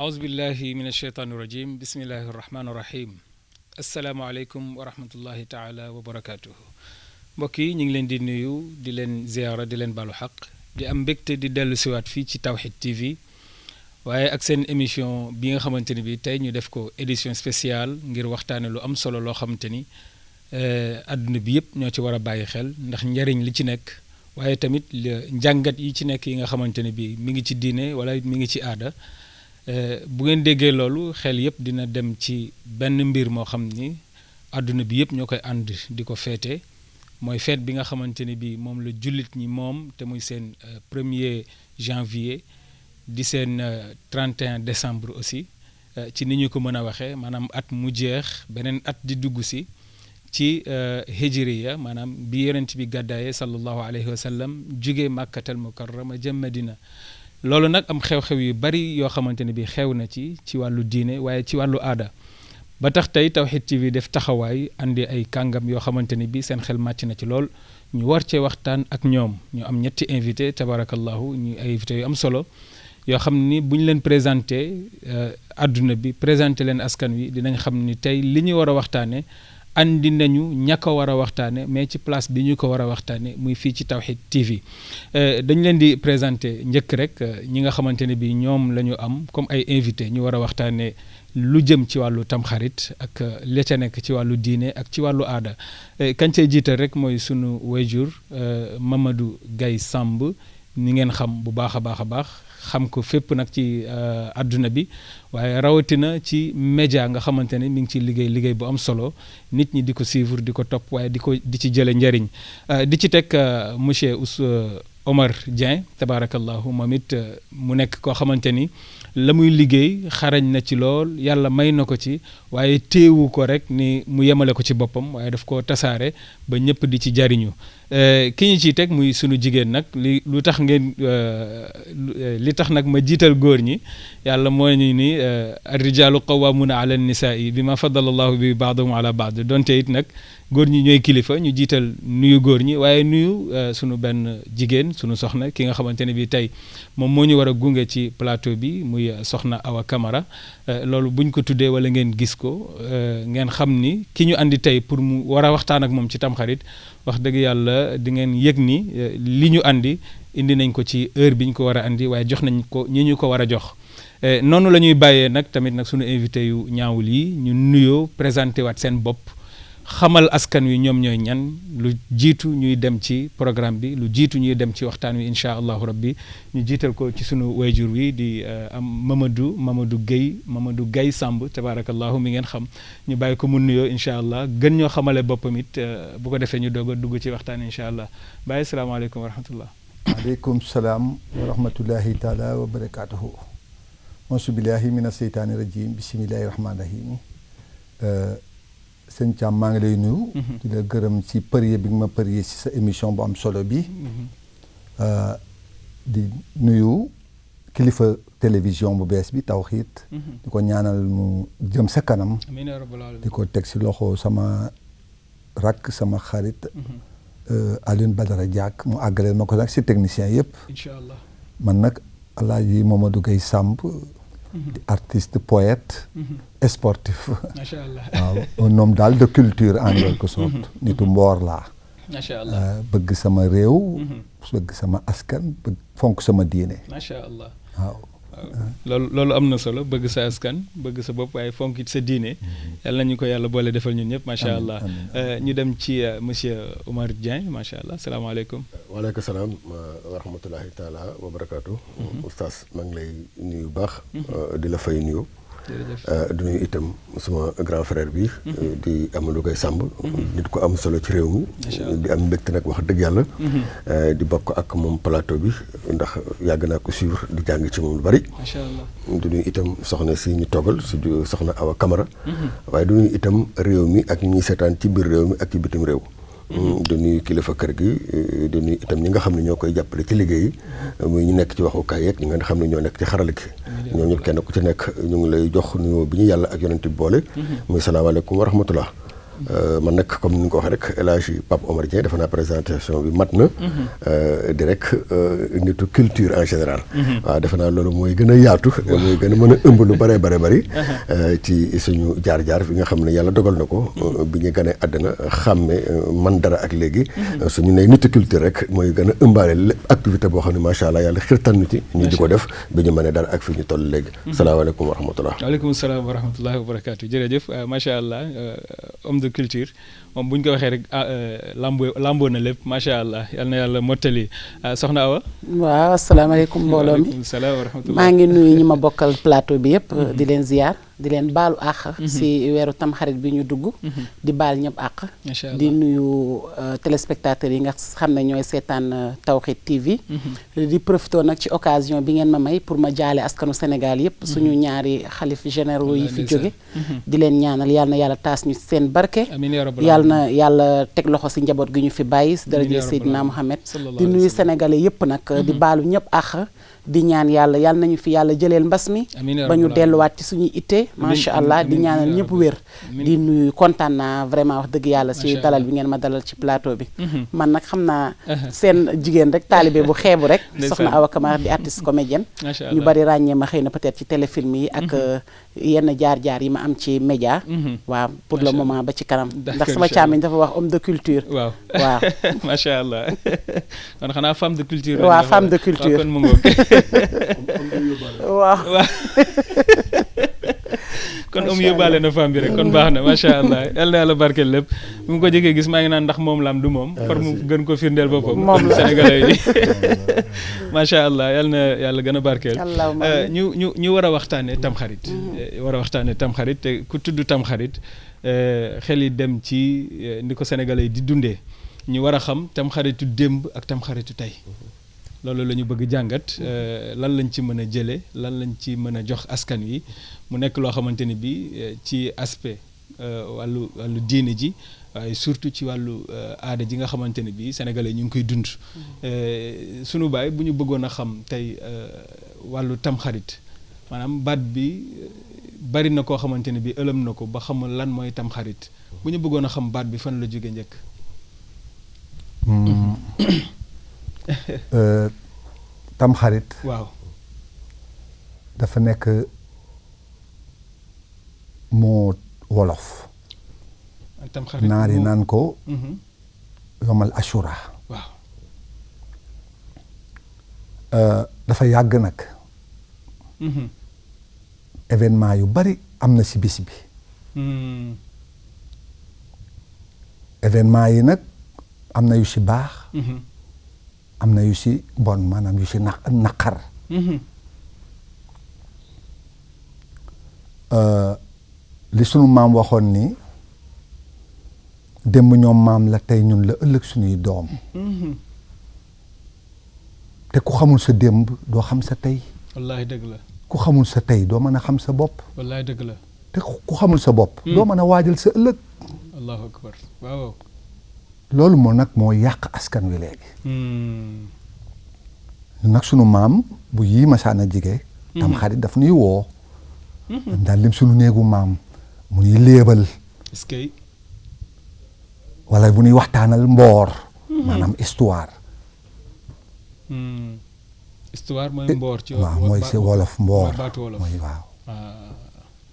aousubillahi min alcheytaan irajim bismillahi irrahmani irrahim asalaamaaleykum wa rahmatullahi taala wa barakatuhu mbokk yi ñu ngi leen di nuyu di leen ziyaara di leen balu xaq di am mbégte di dellu siwaat fii ci Tawhid TV waaye ak seen émission bi nga xamante ni bi tey ñu def ko édition spéciale ngir waxtaane lu am solo loo xamante ni adduna bi yëpp ñoo ci war a bàyyi xel ndax njariñ li ci nekk waaye tamit njàngat yi ci nekk yi nga xamante ni bi mi ngi ci diine wala mi ngi ci aada bu ngeen déggee loolu xel yëpp dina dem ci benn mbir moo xam ni adduna bi yëpp ñoo koy ànd di ko feete mooy feet bi nga xamante ni bi moom la jullit ñi moom te muy seen 1er janvier di seen 31 décembre aussi ci ni ñu ko mën a waxee maanaam at mu jeex beneen at di dugg si ci hijriya maanaam bi yonent bi gàddaaye sallallahu alayhi wa sallam jugee màkkatal mukarrama jëm Madina loolu nag am xew-xew yu bari yoo xamante ne bi xew na ci wàllu diine waaye ci wàllu aada ba tax tey Tawhid TV def taxawaay andi ay kàngam yoo xamante ni bi seen xel màcc na ci lool ñu war cee waxtaan ak ñoom ñu am ñetti invité tabarakallahu ñu ay invité yu am solo yoo xam ni bu ñu leen présenté adduna bi présenté leen askan wi dinañ xam ni tey li ñu war a waxtaane andi nañu ña ko war a waxtaane mais ci place bi ñu ko war a waxtaane muy fii ci Tawhid TV dañ leen di présenté njëkk rek ñi nga xamante ne bi ñoom la ñu am comme ay invité ñu war a waxtaane lu jëm ci wàllu tamxarit ak la ca nekk ci wàllu diine ak ci wàllu aada kañ cay jiital rek mooy sunu wayjur Mamadou Gaye Samb ni ngeen xam bu baax a baax a baax xam ko fépp nag ci adduna bi waaye rawatina ci média nga xamante ne mi ngi ci liggéey bu am solo nit ñi di ko suivre di ko topp waaye di ci jële njariñ di ci teg monsieur Omar Dieng tabarakallahu moom it mu nekk koo xamante ni la muy liggéey xarañ na ci lool yàlla may na ko ci waaye téewu ko rek ni mu yemale ko ci boppam waaye daf ko tasaare ba ñëpp di ci jariñu ki ñu ciy teg muy sunu jigéen nag li tax nag ma jiital góor ñi yàlla moo ñu ni ar-rijaalu qawwaamuuna ala an-nisaa'i bima faddala allahu bi ba'dahum ala ba'd donte it nag góor ñi ñooy kilifa ñu jiital nuyu góor ñi waaye nuyu sunu benn jigéen sunu soxna ki nga xamante ne bi tey moom moo ñu war a gunge ci plateau bi muy soxna Awa Camara loolu buñ ko tuddee wala ngeen gis ko ngeen xam ni ki ñu andi tey pour mu war a waxtaan ak moom ci tamxarit wax dëgg yàlla di ngeen yëg ni li ñu indi nañ ko ci heure bi ñu ko war a andi waaye jox nañ ko ñi ñu ko war a jox noonu la ñuy bàyyee nag tamit nag sunu invité yu ñaawul yi ñu nuyoo présenté waat seen bopp xamal askan wi ñoom ñooy ñan lu jiitu ñuy dem ci programme bi lu jiitu ñuy dem ci waxtaan wi incha allahu rabbi ñu jiital ko ci sunu wayjur wi di am Mamadou Gaye Samb tabarakallahu mi ngeen xam ñu bàyyi ko mu nuyoo incha allah gën ñoo xamale boppam it bu ko defee ñu doog a dugg ci waxtaan incha allah bàyyi salaamaaleykum wa rahmatullah. waaleykum salaam wa rahmatullahi taala wa barakatuhu. auzu billahi mina seytaani rajim bismillahi rahmaani rahim. sëñ Thiam maa ngi lay nuyu. di la gërëm ci përie bi nga ma përie ci sa émission bu am solo bi. di nuyu kilifa télévision bu bees bi Tawhid. di ko ñaanal mu jëm sa kanam. di ko teg ci loxo sama rakk sama xarit. Alioune Badara Diack mu àggaleel ma ko nag ci technicien yëpp. incha allah man nag Alaaji Mamadou Gaye Samb. di artiste poète. sportif. macha allah waaw un homme daal de culture en quelque sorte. nitu mboor laa. macha allah bëgg sama réew. bëgg sama askan bëgg fonk sama diine. macha allah waaw. loolu am na solo bëgg sa askan bëgg sa bopp waaye fonk it sa diine. yàlla nañu ko yàlla boole defal ñun ñëpp macha allah. ñu dem ci monsieur Omar Dieng macha allah salaamaaleykum. waaleykum salaam wa rahmatulahi taala wa barakaatu. oustaz maa ngi lay nuyu bu baax. di la fay nuyu. di nuyu itam suma grand frère bi. di Amadou Gaye Samb. nit ko am solo ci réew mi. di am mbégte nag wax dëgg yàlla. di bokk ak moom plateau bi ndax yàgg naa ko suivre di jàng ci moom lu bari. macha allah di nuyu itam soxna si ñu toggal soxna Awa Camara. waaye di nuyu itam réew mi ak ñi ñuy seetaan ci biir réew mi ak ci bitim réew. di nuyu kilifa kër gi di nuyu itam ñi nga xam ne ñoo koy jàppale ci liggéey muy ñu nekk ci waxukaay yeeg ñi nga xam ne ñoo nekk ci xarala gi ñooñu kenn ku ci nekk ñu ngi lay jox nuyoo bi ñu yàlla ak yonent bi boole muy salaamaaleykum wa rahmatullah man nag comme ni nga ko waxee rek El Hadji Pape Omar Dieng defe naa présentation bi mat na. di rek nitu culture en général. waaw defe naa loolu mooy gën a yaatu. mooy gën a mën a ëmb lu bari. ci suñu jaar-jaar bi nga xam ne yàlla dogal na ko. bi ñu gën a àddina xàmme man dara ak léegi. suñu nee nitu culture rek mooy gën a ëmbaale lépp activité boo xam ne macha allah yàlla xirtal ñu ci. ñu di ko def bi ñu mënee dara ak fi ñu toll léegi. salaamaaleykum wa rahmatullah. waaleykum salaam wa rahmatullahi wa barakaatu jërëjëf macha allah homme de culture moom bu ñu ko waxee rek lamboo na lépp macha allah yal na yàlla mottali soxna Awa. waaw asalaamaaleykum mbooloo mi waaleykum salaam wa rahmatullah. maa ngi nuyu ñi ma bokkal plateau bi yëpp. di leen ziar di leen baalu àq. si weeru tamxarit bi ñu dugg. di baal ñëpp àq. di nuyu téléspectateurs yi nga xam ne ñooy seetaan Tawhid TV. di profité nag ci occasion bi ngeen ma may pour ma jaale askanu Sénégal yëpp. suñu ñaari xalif généraux yi fi jóge. di leen ñaanal yal na yàlla taas ñu seen barke. yal na yàlla teg loxo si njaboot gi ñu fi bàyyi si daraja Seydina Mohamed. di nuyu sénégalais yëpp nag. di baalu ñëpp àq. di ñaan yàlla nañu fi yàlla jëleel mbas mi ba ñu delluwaat ci suñuy itte macha allah di ñaanal ñëpp wér di nuyu kontaan naa vraiment wax dëgg yàlla ci dalal bi ngeen ma dalal ci plateau bi man nag xam naa seen jigéen rek taalibe bu xeebu rek soxna Awa Camara di artiste comédienne ñu bari ràññee ma xëy na peut-être ci téléfilm yi ak yenn jaar-jaar yi ma am ci média waaw pour le moment ba ci kanam ndax sama càmmiñ dafa wax homme de culture waaw macha allah kon xanaa femme de culture waaw femme de culture kon mu ngoog waaw kon yóbbaale na femme bi rek kon baax na macha allah yal na yàlla barkeel lépp bi mu ko jëkkee gis maa ngi naan ndax moom la am du moom far mu gën ko firndeel boppam moom la sénégalais yi macha allah yal na yàlla gën a barkeel ñu war a waxtaane tamxarit tamxarit te ku tudd tamxarit xel yi dem ci ni ko sénégalais yi di dundee ñu war a xam tamxaritu démb ak tamxaritu tey loolu la ñu bëgg jàngat lan lañ ci mën a jëlee lan lañ ci mën a jox askan wi mu nekk loo xamante ni bi ci aspect wàllu diine ji waaye surtout ci wàllu aada ji nga xamante ni bi sénégalais ñu ngi koy dund sunu baay bu ñu bëggoon a xam tey wàllu tamxarit maanaam baat bi bari na koo xamante ni bi ëlëm na ko ba xamul lan mooy tamxarit bu ñu bëggoon a xam baat bi fan la jóge njëkk tamxarit waaw dafa nekk moo wolof naar yi naan ko yomal ashura waaw dafa yàgg nag événement yu bari am na ci bis bi événement yi nag am na yu ci baax am na yu ci bon maanaam yu ci naqar li sunu maam waxoon ni démb ñoom maam la tey ñun la ëllëg suñuy doom te ku xamul sa démb doo xam sa tey wallaahi dëgg la ku xamul sa tey doo mën a xam sa bopp wallaahi dëgg la te ku xamul sa bopp doo mën a waajal sa ëllëg allahu akbar waaw loolu moo nag moo yàq askan wi léegi nag sunu maam bu yii masaana jige tam xarit daf nuy woo daal lim sunu néegu maam mu nuy léebal est-ce que wala bu nuy waxtaanal mboor maanaam histoire histoire mooy mboor ci waaw mooy si wolof mboor baatu wolof mooy waaw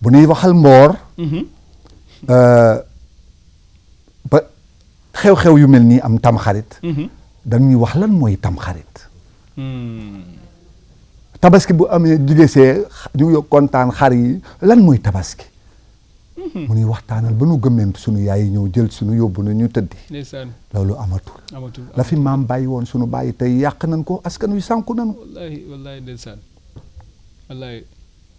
bu nuy waxal mboor ba xew-xew yu mel nii am tamxarit dañuy wax lan mooy tamxarit tabaski bu amee jige see ñu kontaan xar yi lan mooy tabaski mu nuy waxtaanal ba nu gëmmentu sunu yaay yi ñëw jël sunu yóbbu na ñu tëddi ndeysaan loolu amatul la fi maam bàyyi woon sunu bàyyi tey yàq nañ ko askan wi sànku nañu wallaahi wallaahi ndeysaan wallaahi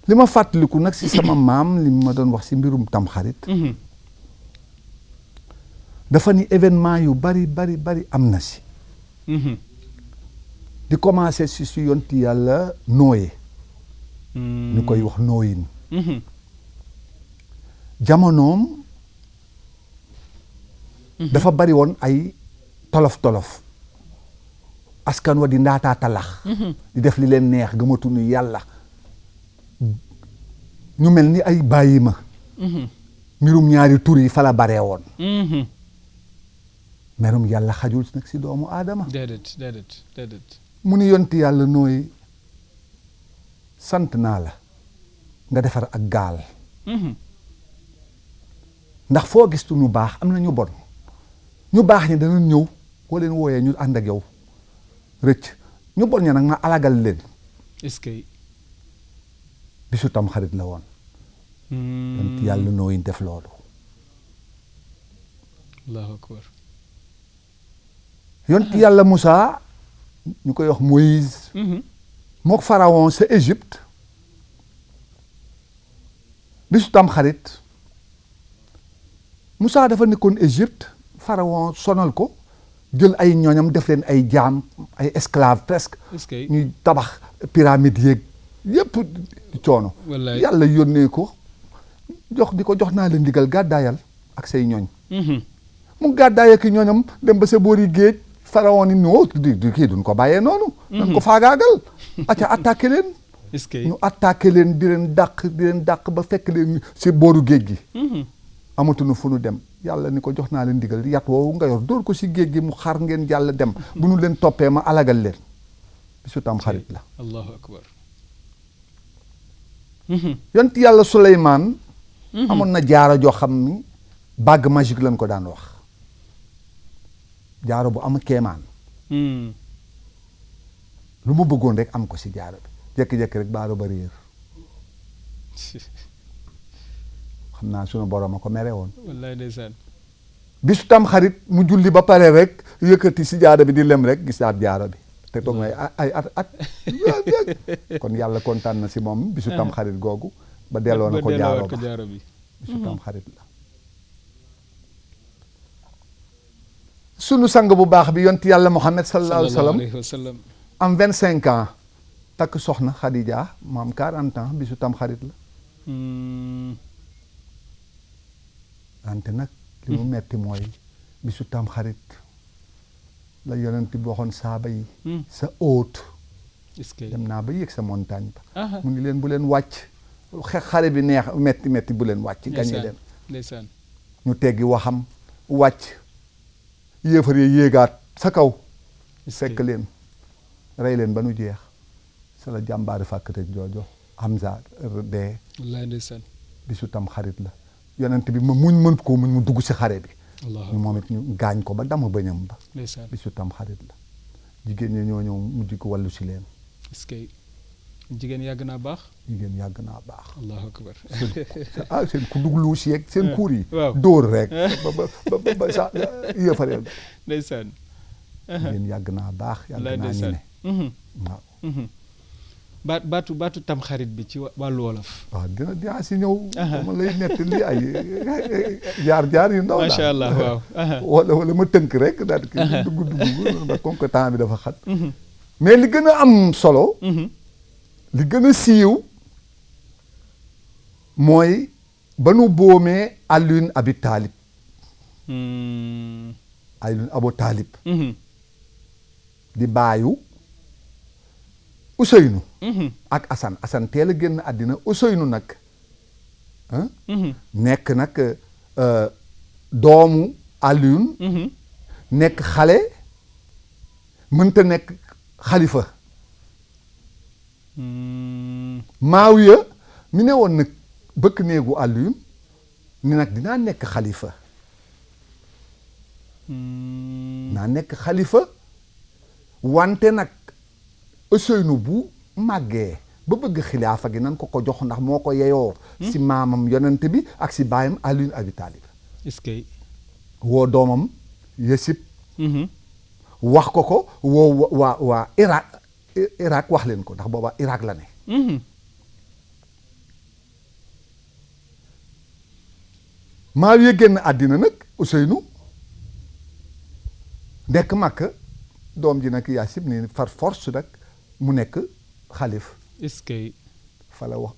li ma fàttaliku nag si sama maam li ma doon wax si mbirum tamxarit dafa ni événement yu bari am na si di commencé si yonti yàlla nooye ñu koy wax nooyin jamonoom dafa bari woon ay tolof-tolof askan wa di ndaataa talax di def li leen neex gëmatuñu yàlla ñu mel ni ay bàyyi ma mbirum ñaari tur yi fa la baree woon merum yàlla xajul nag si doomu aadama déedéet mu ni yonti yàlla nooy sant naa la nga defar ak gaal ndax foo gis ñu baax am na ñu bon ñu baax ñi dana ñëw boo leen wooyee ñu ànd ak yow rëcc ñu bon ña nag nga alagal leen est-ce que bisu tam xarit la woon yonti yàlla nooy def loolu allahu akbar yonti yàlla Moussa ñu koy wax Moïse mook pharaon sa Égypte bisu tam xarit Moussa dafa nekkoon Égypte pharaon sonal ko jël ay ñooñam def leen ay jaam ay esclave presque ñuy tabax pyramide yeeg yépp di coono yàlla yónnee ko jox naa leen ndigal gàddaayal ak say ñooñ mu gàddaay ak ñooñam dem ba sa boori géej pharaon ni noo di kii duñ ko bàyyee noonu dañ ko faagaagal acca attaqué leen ñu attaqué leen di leen dàq ba fekk leen si booru géej gi amatuñu fu nu dem yàlla ni ko jox naa leen ndigal yat woowu nga yor dóor ko si géej gi mu xar ngeen jàll dem bu nu leen toppee ma alagal leen bisu tam xarit la allahu akbar yonent yàlla Suleymaan amoon na jaaro joo xam ni bague magique lañ ko daan wax jaaro bu am keemaan lu mu bëggoon rek am ko si jaaro bi jékki-jékki rek baaro ba réer xam naa sunu borom a ko mere woon wallaay ndeysaan bisu tam xarit mu julli ba pare rek yëkkati si jaaro bi di lem rek gisaat jaaro bi te toog na ay at kon yàlla kontaan na si moom bisu tam xarit googu ba delloo na ko jaaro bi bisu tam xarit la sunu sang bu baax bi yonti yàlla Muhammad sallallahu alayhi wa sallam am 25 ans takk soxna Khadija mu am 40 ans bisu tam xarit la wante nag li mu metti mooy bisu tam xarit la yonent bi waxoon saaba yi sa hôte dem naa ba yéeg sa montagne ba mu ngi leen bu leen wàcc xare bi neex metti bu leen wàcc gañe leen ndeysaan ñu teggi waxam wàcc yéefar yi yéegaat sa kaw fekk leen rey leen ba nu jeex sa la jàmbaari fàkkate joojo Hamza dee wallaay ndeysaan bisu tam xarit la yonent bi ma mën koo muñ mu dugg si xare bi ñu moom it ñu gaañ ko ba dama bëñam ba bisu tam xarit la jigéen ñi ñoo ñëw mujj ko wàllu si leen est-ce que jigéen yàgg naa baax allahu akbar seen ku dugg luus yeeg seen kuur yi dóor rek ba sa yëfaree ndeysaan jigéen yàgg naa baax yàgg naa ñeme waaw baatu tam xarit bi ci wàllu wolof waaw dinaa si ñëw ma lay nett li ay jaar yu ndaw macha allah waaw wala ma tënk rek daal di dugg ba comme que temps bi dafa xat mais li gën a am solo li gën a siiw mooy ba nu boomee Alioune Abi Talib Alioune Abu Talib di baayu Ousseynou ak Assane teel a génn àddina Ousseynou nag nekk nag doomu Alioune nekk xale mënta nekk xalifa Maawiya mi ne woon nag bëkk néegu Alioune ni nag dinaa nekk xalifa naa nekk xalifa wante nag Ousseynou bu màggee ba bëgg xilaafa gi nan ko jox ndax moo ko yeyoo si maamam yonent bi ak si baayam Alioune Abi Talib est-ce que woo doomam Yasib wax ko woo waa Irak wax leen ko ndax booba Irak la ne Maawiya génn àddina nag Ousseynou nekk Makka doom ji nag Yasib ni far force nag mu nekk xalif est-ce que fa la wax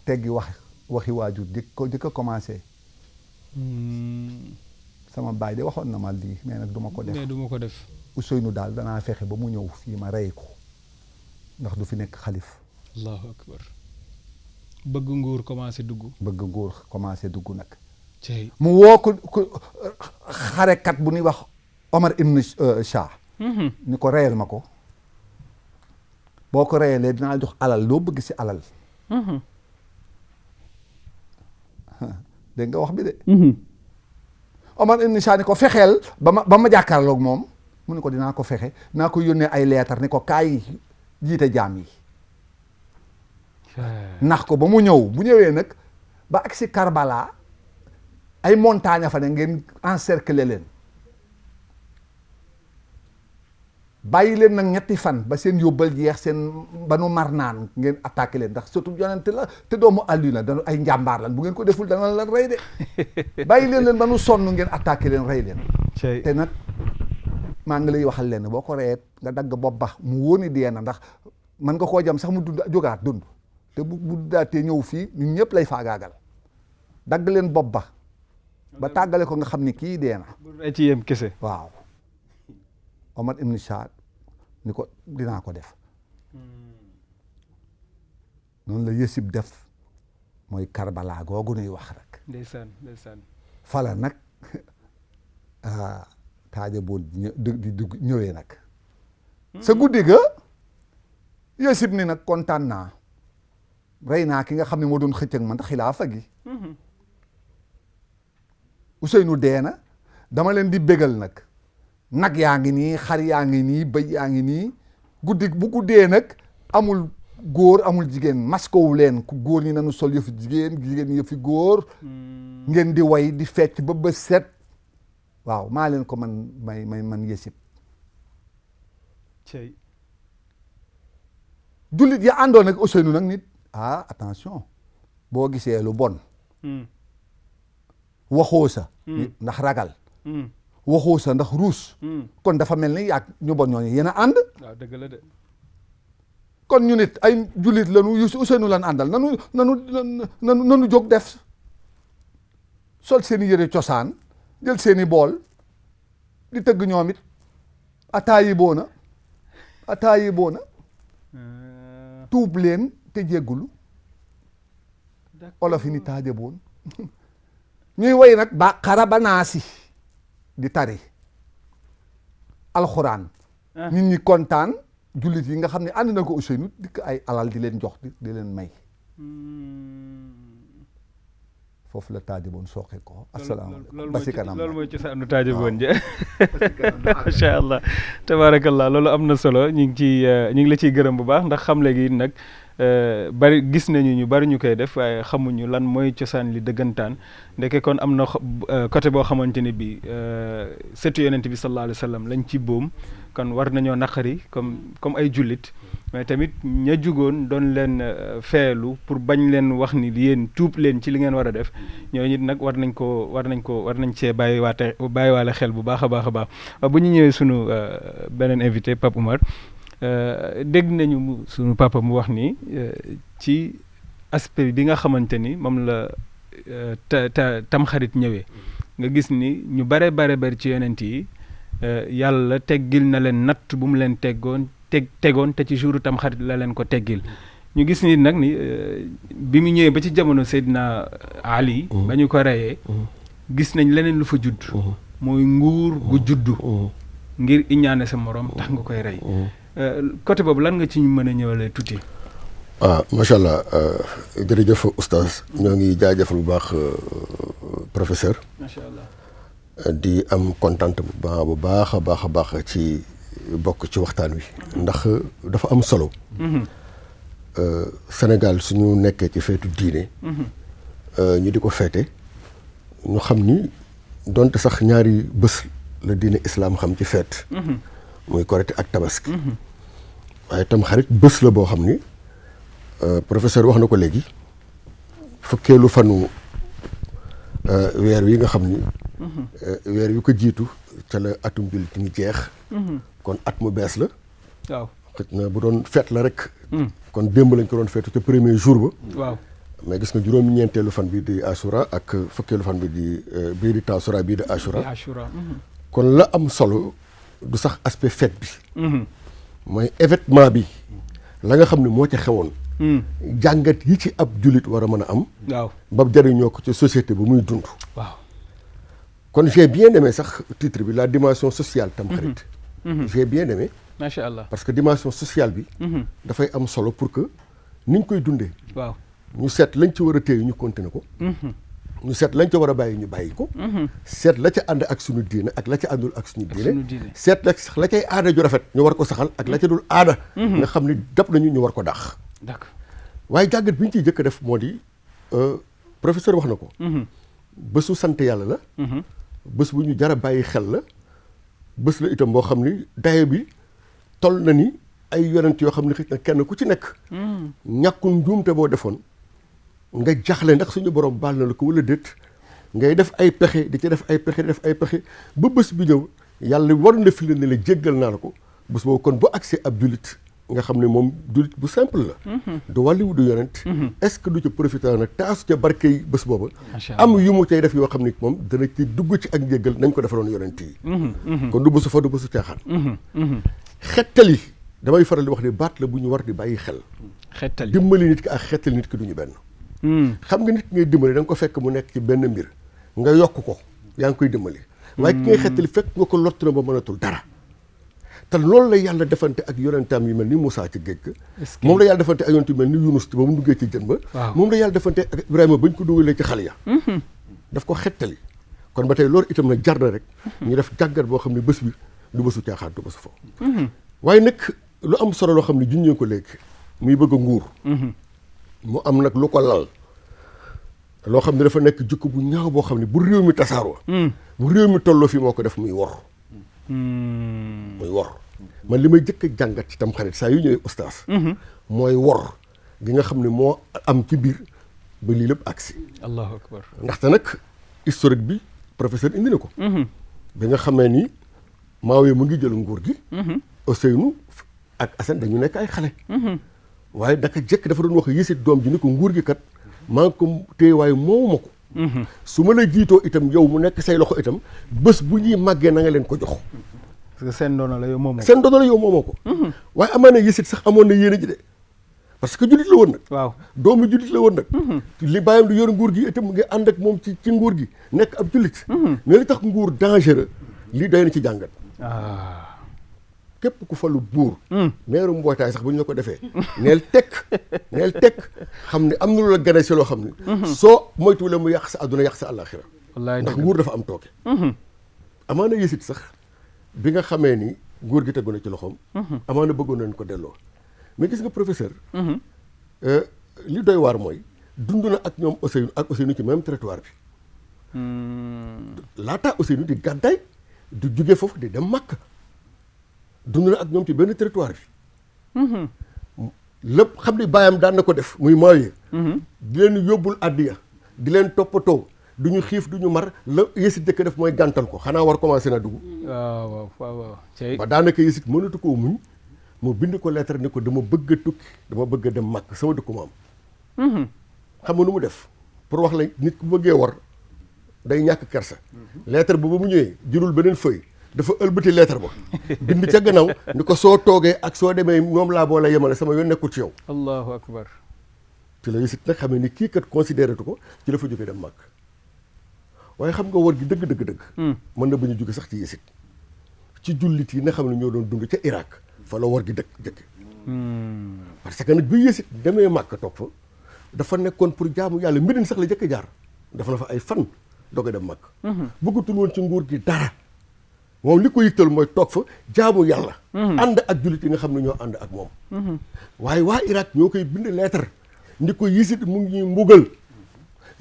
teggi waxi waajur di ko commencé sama baay de waxoon na ma lii mais nag duma ko def Ousseynou daal danaa fexe ba mu ñëw fii ma rey ko ndax du fi nekk xalif allahu akbar bëgg nguur commencé dugg nag mu woo ko xarekat bu ñuy wax Omar ibn Shah ni ko reyal ma ko boo ko reyalee dinaa jox alal loo bëgg ci alal dégg nga wax bi de Omar ibn Shah ni ko fexeel ba ma jàkkaarloog moom mu ni ko dinaa ko fexe dinaa ko yónnee ay leetar ni ko kaay jiite jaam yi nax ko ba mu ñëw bu ñëwee nag ba ak si Karbala ay montagne fa ne ngeen encercler leen bàyyi leen nag ñetti fan ba seen yóbbal jeex seen ba nu mar naan ngeen attaqué leen ndax surtout yonente la te doomu àllu la dañu ay njàmbaar lan bu ngeen ko deful dana la rey de bàyyi leen ba nu sonn ngeen attaqué leen rey leen te nag maa ngi lay waxal leen boo ko reyet nga dagg bopp ba mu wóoni dee na ndax mën nga koo jam sax mu dund jógaat dund te bu daatee ñëw fii ñun ñëpp lay faagaagal dagg leen bopp ba tàggale ko nga xam ni kii dee na bu ci yem kese waaw Omar ibn Shah ni ko dinaa ko def noonu la Yësib def mooy Karbala googu nuy wax rek ndeysaan fala nag taaja boon di ñëwee nag sa guddi ga Yësib ni nag kontaan naa rey naa ki nga xam ne moo doon xëcc ak man xilaafa gi Ousseynou dee na dama leen di bégal nag yaa ngi nii xar yaa ngi nii bëy yaa ngi nii guddi bu guddee nag amul góor amul jigéen maskowu leen ku góor ñi nañu sol yëfi jigéen ñi yëfi góor ngeen di way di fecc ba set waaw maa leen ko man Yësib jullit ya àndoon ak Ousseynou nag nit attention boo gisee lu bon waxoo sa ndax ragal waxoo sa ndax ruus kon dafa mel ni yaag ñu bon ñooñu yéen a ànd waaw dëgg la de kon ñu nit ay jullit lanu yu Ousseynou lan àndal nanu jóg def sol seeni yëre cosaan jël seeni bool di tëgg ñoom it ataayi boona tuub leen te jéggulu olof yi ni taaja boon ñuy woy nag Baqara ba Naasi di tari alxuraan nit ñi kontaan jullit yi nga xam ne ànd na ko Ousseynou dikk ay alal di leen jox di leen may foofu la taajaboon sooxe ko asalaamaaleykum ba si kanam loolu mooy cosaanu taajaboon ja macha allah tabaarakallah loolu am na solo ñu ngi la ciy gërëm bu baax ndax xam léegi nag bari gis nañu ñu bari ñu koy def waaye xamuñu lan mooy cosaan li dëggantaan ndeke kon am na côté boo xamante ne bi sëtu yonent bi sallallahu alayhi wa sallam lañ ci boom kon war nañoo naqari comme ay jullit mais tamit ña jugoon doon leen feelu pour bañ leen wax ni yéen tuub leen ci li ngeen war a def ñooñu nag war nañ cee bàyyiwaale xel bu baax a baax a baax bu ñu ñëwee sunu beneen invité Pape Oumar dégg nañu sunu papa mu wax ni ci aspect bi nga xamante ni moom la tamxarit ñëwee nga gis ni ñu bare bari ci yonent yi yàlla teggil na leen natt bu mu leen tegoon te ci jouru tamxarit la leen ko teggil ñu gis ni nag ni bi mu ñëwee ba ci jamono Seydina Ali ba ñu ko reyee gis nañ leneen lu fa judd mooy nguur gu juddu ngir iñaane sa morom tax nga koy rey côté boobu lan nga ci ñu mën a ñëwalee tuuti. macha allah jërëjëf oustaz ñoo ngi jaajëfal bu baax professeur. macha allah di am kontaan bu baax a baax ci bokk ci waxtaan wi. ndax dafa am solo. Sénégal suñu nekkee ci feetu diine. ñu di ko feete ñu xam ni donte sax ñaari bés la diine islam xam ci feet. muy korite ak tabaski. waaye tam xarit bés la boo xam ni professeur wax na ko léegi fukkeelu fanu weer wi nga xam ni. weer wi ko jiitu ca la atum jullit ñi jeex. kon at mu bees la. waaw xëj na bu doon feet la rek. kon démb lañ ko doon feetu te premier jour ba. waaw mais gis nga juróom-ñeenteelu fan bi di Ashura ak fukkeelu fan bi di bii di Tasura bii di Ashura. kon la am solo du sax aspect fête bi. mooy événement bi la nga xam ne moo ca xewoon jàngat yi ci ab jullit war a mën a am. waaw ba jëriñoo ko ci société bu muy dund. waaw kon j'ai bien aimé sax titre bi la dimension sociale Tamxarit. J'ai bien aimé. macha allah parce que dimension sociale bi. dafay am solo pour que ni ñu koy dundee. waaw ñu seet lañ ci war a téye ñu continuer ko. ñu seet lañ ca war a bàyyi ñu bàyyi ko. seet la ca ànd ak suñu diine ak la ca àndul ak suñu diine. seet la cay aada ju rafet ñu war ko saxal ak la ca dul aada. nga xam ni dab nañu ñu war ko dàq. d'accord waaye jàngat bi ñu ciy jëkk def moo di professeur wax na ko. bésu sant yàlla la. bés bu ñu jar a bàyyi xel la. bés la itam boo xam ni daye bi toll na ni ay yonent yoo xam ne xëy na kenn ku ci nekk. ñàkkul njuumte boo defoon. nga jaxle ndax suñu borom baal na la ko wala déet ngay def ay pexe di ci def ay pexe di def ay pexe ba bés bi ñëw yàlla war na fi la ne la jéggal naa la ko bés boobu kon bu accès ab jullit nga xam ne moom jullit bu simple la. du wàlliwu du yonent. est-ce que du ca profité nag taasu ca barke yi bés booba. am yu mu cay def yoo xam ni moom dana ci dugg ci ak njéggal nañ ko defaloon yonent yi. kon du bésu fa du bésu caaxaan. xettali damay faral di wax ne baat la bu ñu war di bàyyi xel. xettali dimbali nit ki ak xettali nit ki du ñu benn. xam nga nit ngay dimbali da nga ko fekk mu nekk ci benn mbir nga yokk ko yaa ngi koy dimbali. waaye ki ngay xettali fekk nga ko lott na ba mënatul dara. te loolu la yàlla defante ak yonentam yu mel ni Moussa ci géej ga. moom la yàlla defante ak yonent yu mel ni Yunus ba mu duggee ci jën ba. moom la yàlla defante ak Ibrahima bañ ko dugalee ci xal ya. daf ko xettali. kon ba tey loolu itam nag jar na rek. ñu def jàngat boo xam ne bés bi du bésu caaxaan du bésu foofu. waaye nag lu am solo loo xam ne junjee ko léegi muy bëgg a nguur. mu am nag lu ko lal loo xam ne dafa nekk jikko bu ñaaw boo xam ne bu réew mi tasaaroo. bu réew mi tolloo fii moo ko def muy wor. muy wor man li may jëkk a jàngat ci Tamxarit saa yu ñëwee ustaas. mooy wor gi nga xam ne moo am ci biir ba lii lépp agsi. allahu akbar ndaxte nag historique bi professeur indi na ko. bi nga xamee ni Maawe mu ngi jël nguur gi. Ousseynou ak Assane dañu nekk ay xale. waaye daka jëkk dafa doon wax Yéesit doom ji ni ko nguur gi kat maa ngi ko téye waaye moomu ma ko. su ma la jiitoo itam yow mu nekk say loxo itam bés bu ñuy màggee na nga leen ko jox. parce que seen doona la yow moomoo ko. seen doona la yow moomoo ko. waaye amaana Yéesit sax amoon na yéene ji de parce que jullit la woon nag. waaw doomu jullit la woon nag. li bàyyam di yor nguur gi itam mu ngi ànd ak moom ci nguur gi nekk ab jullit. mais li tax nguur dangereux lii doy na ci jàngat. képp ku falu buur. meeru mbootaay sax bu ñu la ko defee. neel tekk xam ne am na lu la gane si loo xam ne. soo moytuwulee mu yàq sa àdduna yàq sa àllaaxira. wallaay ndax nguur dafa am tooke. amaana Yéesit sax bi nga xamee ni nguur gi tegu na ci loxoom. amaana bëggoon nañ ko delloo. mais gis nga professeur. li doy waar mooy dund na ak ñoom Ousseynou ci même territoire bi. laata Ousseynou di gàddaay du jóge foofu di dem Makka. dund na ak ñoom ci benn territoire bi. lépp xam ni baayam daan na ko def muy Maawiya. di leen yóbbul àddiya di leen toppatoo du ñu xiif du ñu mar la Yéesit jëkk def mooy gàntal ko xanaa war commencé na dugg. waaw. ba daanaka Yéesit mënatu koo muñ mu bind ko lettre ni ko dama bëgg a tukki dama bëgg a dem Makka sama dëkku maam. xam nga nu mu def pour wax la nit ku bëggee war day ñàkk kersa. lettre ba mu ñëwee jurul beneen feuille. dafa ëlbati lettre ba bind ca gannaaw ni ko soo toogee ak soo demee moom laa boole yemale sama yoon nekkul ci yow. allahu akbar. ci la Yéesit nag xam ne ni kii kat considéré tu ko ci la fa jógee dem Makka waaye xam nga war gi dëgg. mën na ba ñu jóge sax ci Yéesit ci jullit yi nga xam ne ñoo doon dund ca Irak fa la war gi dëkk. parce que nag bi Yéesit demee Makka toog fa dafa nekkoon pour jaamu yàlla Médine sax la jëkk jaar dafa na fa ay fan doog a dem Makka. bëggatul woon ci nguur gi dara. moom li ko yittal mooy toog fa jaamu yàlla. ànd ak jullit yi nga xam ne ñoo ànd ak moom. waaye waa Irak ñoo koy bind lettre ndi ko Yéesit mu ngi mbugal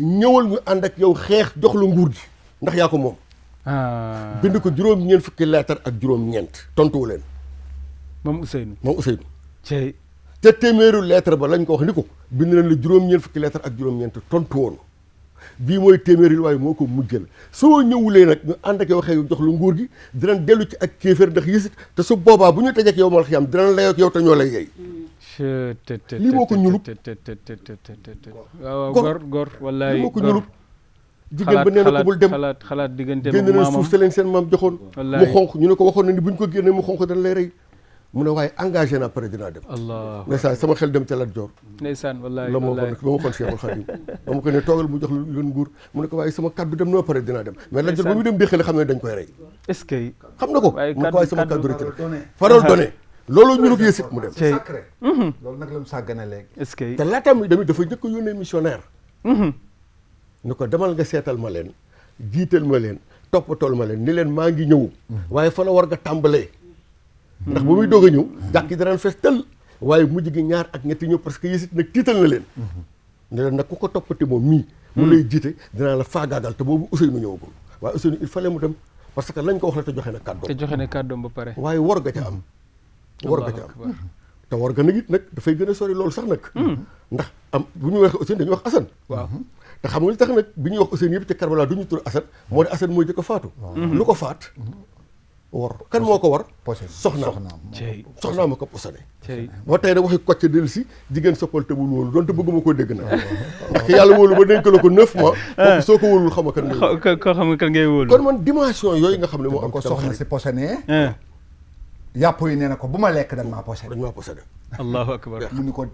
ñëwal ñu ànd ak yow xeex jox la nguur gi ndax yaa ko moom. bind ko juróom-ñeent fukki lettre ak juróom-ñeent tontuwu leen. moom Ousseynou. te téeméeru lettre ba lañ ko wax ni ko bind nañ la juróom-ñeent fukki lettre ak juróom-ñeent tontu woon. bii mooy téeméeri waaye moo ko mujjal soo ñëwulee nag ñu ànd ak yow xëy jox lu nguur gi dinañ dellu ci ak kéeféer ndax Yéesit te su boobaa bu ñu tëjee ak yow mal xiyam dinañ layoo ak yow te ñoo lay yey. lii moo ko ñulub. gor wallaay lii moo ko ñulub. jigéen ba nee na ko bul dem xalaat diggante génn na suuf sa leen seen maam joxoon. mu xonq ñu ne ko waxoon na ni bu ñu ko génnee mu xonq dañ lay rey. mu ne waaye engagé naa pare dinaa dem. allah ndeysaan sama xel dem ca Lat Joor. ndeysaan wallaahi la ma waxoon ba ma xool Cheikhul Khadim ba ma ko ne toogal mu jox lu nguur mu ne ko waaye sama kaddu dem na pare dinaa dem. mais Lat Joor ba mu dem di xel xam ne dañ koy rey. est-ce que. xam na ko mu ne ko waaye sama kaddu rek parole donnée loolu ñu ko yësit mu dem. sacré loolu nag la mu sàggane léegi. est-ce que. te laataam yi tamit dafa njëkk a yónnee missionnaire. ni ko demal nga seetal ma leen jiital ma leen toppatool ma leen ni leen maa ngi ñëw. waaye fa la war nga tàmbalee. ndax ba muy doog a ñëw jàkk yi daraan fees tël waaye mujj gi ñaar ak ñetti ñëw parce que yësit nag tiital na leen. ne leen nag ku ko toppati moom mii. mu lay jiite dinaa la faagaagal te boobu Ousseynou ñëwagul waaye Ousseynou il fallait mu dem parce que lañ ko wax la te joxe na kàddoom. te joxe na kàddoom ba pare. waaye war ga ca am. war ga ca am te war ga nag it nag dafay gën a sori loolu sax nag. ndax am bu ñu waxee Ousseynou dañuy wax Assane. waaw te xam nga li tax nag bi ñuy wax Ousseynou yëpp ci Karbala du ñu tur Assane moo di Assane mooy jëkk a faatu. lu ko faat. war kan moo ko war. soxnaam ma ko posone. moo tey nag waxi Kocc dellu si jigéen soppal te bul wóolu doonte bëgguma koo dégg nag. ndax yàlla wóolu ba dénk la ko 9 mois. kooku soo ko wóolul xam nga kan ngay wóolu. koo xam nga kan ngay wóolu. kon man dimension yooyu nga xam ne moo am ko soxna si posone. yàpp yi nee na ko bu ma lekk dañ maa posone. allahu akbar. mu ni ko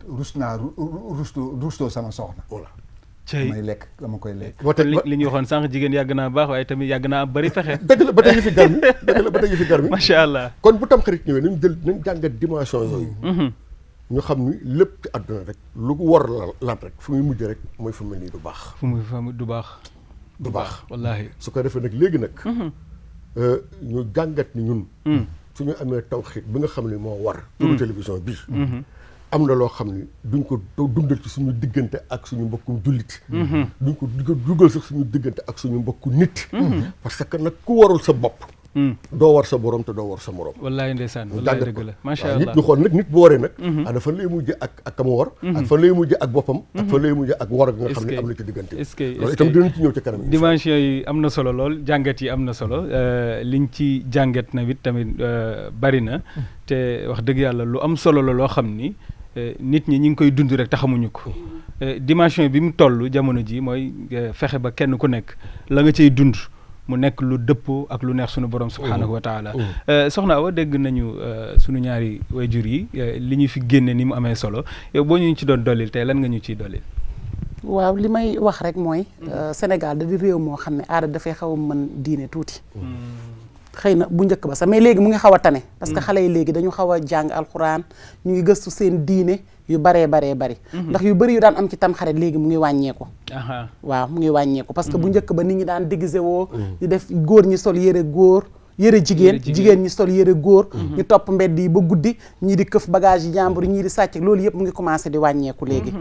rustoo sama soxna. voilà. may lekk dama koy lekk. li ñu waxoon sànq jigéen yàgg naa baax waaye tamit yàgg naa bari fexe. dëgg la ba tey yëfi gar mi macha allah. kon bu tam xarit ñëwee nañ jàngat dimension yooyu. ñu xam ni lépp ci àdduna rek lu ko war laat rek fu muy mujj rek mooy fu mel nii du baax. fu muy du baax. du baax wallaahi. su ko defee nag léegi nag. ñu jàngat ni ñun. suñu amee tawxiid bi nga xam ne moo war. turu télévision bii. am na loo xam ni duñ ko dundal ci suñu diggante ak suñu mbokku jullit. duñ ko dugal sax suñu diggante ak suñu mbokku nit. parce que nag ku warul sa bopp. doo war sa borom te doo war sa morom. wallaahi ndeysaan wallaahi dëgg la macha allah nit ñu xool nag nit bu waree nag. ana fan lay mujj ak ka mu war. ak fan lay mujj ak boppam. ak fan lay mujj ak war nga xam ne am na ci diggante. est-ce que loolu itam dinañ ci ñëw ci kanam. dimension yi am na solo lool jàngat yi am na solo liñ ci jàngat na it tamit bari na te wax dëgg yàlla lu am solo la loo xam ni. nit ñi ngi koy dund rek te xamuñu ko dimension bi mu toll jamono ji mooy fexe ba kenn ku nekk la nga cay dund mu nekk lu dëppoo ak lu neex suñu borom subhaanahu wa taala soxna Awa dégg nañu suñu ñaari wayjur yi li ñu fi génne ni mu amee solo yow boo ñu ci doon dollil tey lan nga ñu ciy dollil. waaw li may wax rek mooy Sénégal da di réew moo xam ne aada dafay xaw a mën diine tuuti. xëy na bu njëkk ba sax mais léegi mu ngi xaw a tane parce que xale yi léegi dañu xaw a jàng alxuraan ñu ngi gëstu seen diine yu baree bari ndax yu bëri yu daan am ci tamxarit léegi mu ngi wàññeeku waaw mu ngi wàññeeku parce que bu njëkk ba nit ñi daan déguisé woo di def góor ñi sol yëre jigéen ñi sol yëre góor ñu topp mbedd yi ba guddi ñii di këf bagage yi jàmbur ñii di sàcc loolu yëpp mu ngi commencé di wàññeeku léegi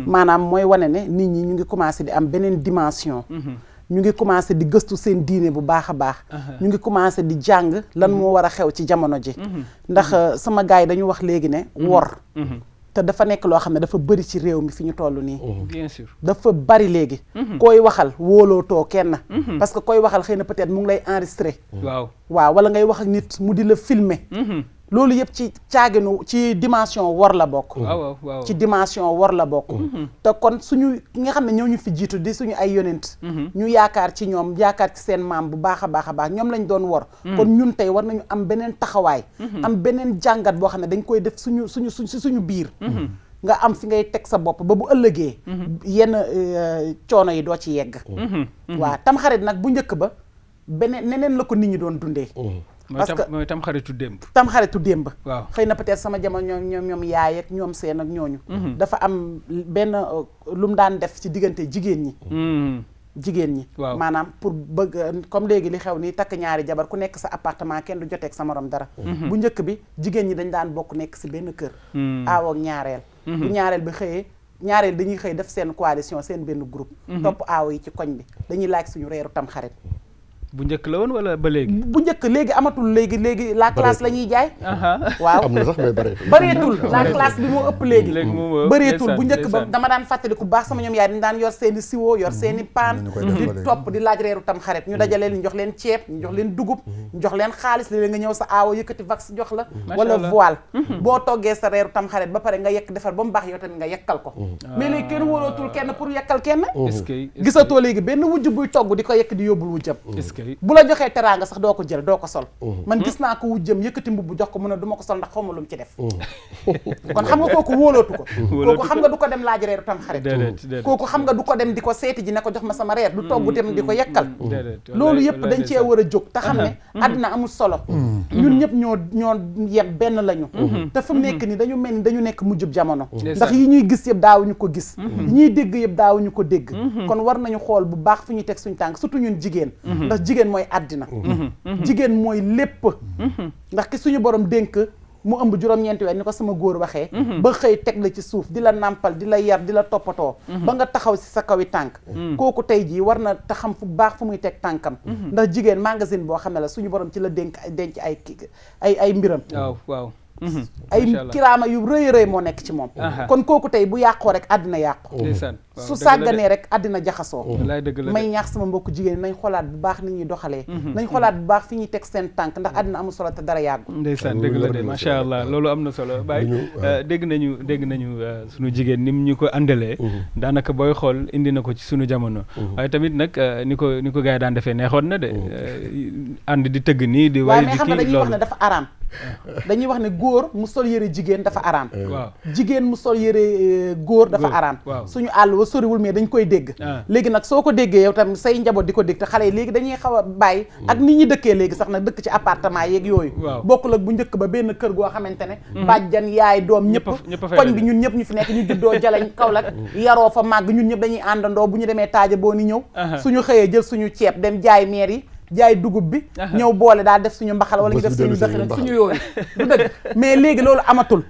maanaam mooy wane ne nit ñi ñu ngi commencé di am beneen dimension ñu ngi commencé di gëstu seen diine bu baax a baax ñu ngi commencé di jàng lan moo war a xew ci jamono ji ndax sama gars yi dañu wax léegi ne wor te dafa nekk loo xam ne dafa bëri ci réew mi fi ñu toll nii bien sûr dafa bëri léegi koy waxal wóolootoo kenn parce que koy waxal xëy na peut-être mu ngi lay enregistré waaw wala ngay wax ak nit mu di la filmer loolu yëpp ci caaginu ci dimension war la bokk waaw ci dimension war la bokk te kon suñu nga xam ne ñoo ñu fi jiitu di suñu ay yonent ñu yaakaar ci ñoom yaakaar ci seen maam bu baax a baax ñoom lañ doon wor kon ñun tey war nañu am beneen taxawaay am beneen jàngat boo xam ne dañ koy def suñu biir nga am fi ngay teg sa bopp ba bu ëllëgee yenn coono yi doo ci yegg waaw tamxarit nag bu njëkk ba neneen la ko nit ñi doon dundee parce que mooy tamxaritu démb. waaw xëy na peut-être sama jamono ñoom yaay ak ñoom seen ak ñooñu. dafa am benn lu mu daan def ci diggante jigéen ñi. waaw maanaam pour bëgg comme léegi li xew ni takk ñaari jabar ku nekk sa appartement kenn du joteeg sa morom dara. bu njëkk bi jigéen ñi dañ daan bokk nekk si benn kër. aaw ak ñaareel. bu ñaareel bi xëyee ñaareel dañuy xëy def seen coalition seen benn groupe. topp aaw yi ci koñ bi dañuy laaj suñu reeru tamxarit. bu njëkk la woon wala ba léegi. bu njëkk léegi amatul léegi la classe la ñuy jaay. waaw am na sax mais bëreetul la classe bi moo ëpp léegi. bëreetul bu njëkk ba dama daan fàttaliku baax sama ñoom yaay dañu daan yor seen i siwo yor seen i paan di topp di laaj reeru tam xarit ñu dajale leen ñu jox leen ceeb ñu jox leen dugub ñu jox leen xaalis léeg-léeg nga ñëw sa aawa yëkkati vax jox la wala voile boo toggee sa reeru tam xarit ba pare nga yekk defar ba mu baax yow tamit nga yekkal ko mais léegi kenn wóolootul kenn pour yekkal kenn gisatoo léegi benn wujj buy togg di ko yekk di yóbbul wujjam bu la joxee teraanga sax doo ko jël doo ko sol man gis naa ko wujjëm yëkkati mbubb jox ko mu ne du ma ko sol ndax xaw ma lu mu ci def kon xam nga kooku wóolootu ko kooku xam nga du ko dem laaj reeru tam xarit kooku xam nga du ko dem di ko seeti ji ne ko jox ma sama reer du togg dem di ko yekkal loolu yëpp dañ cee war a jóg te xam ne àddina amul solo ñun ñëpp ñoo yem benn lañu te fu mu nekk nii dañu mel ni dañu nekk mujjub jamono ndax yi ñuy gis yëpp daawuñu ko gis yi ñuy dégg yëpp daawuñu ko dégg kon war nañu xool bu baax fu ñuy teg suñu tànk surtout ñun jigéen ndax jigéen mooy àddina jigéen mooy lépp ndax ki suñu borom dénk mu ëmb juróom-ñeenti weer ni ko sama góor waxee ba xëy teg la ci suuf di la nàmpal di la yar di la toppatoo ba nga taxaw si sa kawi tànk kooku tey jii war na te xam fu baax fu muy teg tànkam ndax jigéen magazine boo xam ne la suñu borom ci la denc ay mbiram waaw ay kiraama yu rëy rëy moo nekk ci moom kon kooku tey bu yàqoo rek àddina yàqu su sàgganee rek àddina jaxasoo may ñaax sama mbokk jigéen nañ xoolaat bu baax ni ñuy doxalee nañ xoolaat bu baax fi ñuy teg seen tànk ndax àddina amul solo te dara yàggu ndeysaan dëgg la de macha allah loolu am na solo Baye dégg nañu sunu jigéen ni mu ñu ko àndalee daanaka booy xool indi na ko ci sunu jamono waaye tamit nag ni ko gars yi daan defee neexoon na de ànd di tëgg nii di waaye mais xam nga dañuy wax ne dafa araam dañuy wax ne góor mu sol yëre jigéen dafa araam jigéen mu sol yëre góor dafa araam suñu àll wa soriwul mais dañ koy dégg léegi nag soo ko déggee yow tam say njaboot di ko dégg te xale yi léegi dañuy xaw a bàyyi ak nit ñi dëkkee léegi sax nag dëkk ci appartement yeeg yooyu bokkul ak bu njëkk ba benn kër goo xamante ne bàjjan yaay doom ñëpp koñ bi ñun ñëpp ñu fi nekk ñu juddoo Jalañ Kaolack yaroo fa màgg ñun ñëpp dañuy àndandoo bu ñu demee taaja boo ni ñëw suñu xëyee jël suñu ceeb dem jaay meer yi jaay dugub bi ñëw boole daal def suñu mbaxal wala ñu def suñu dëkk nag suñu yooyu du dëgg mais léegi loolu amatul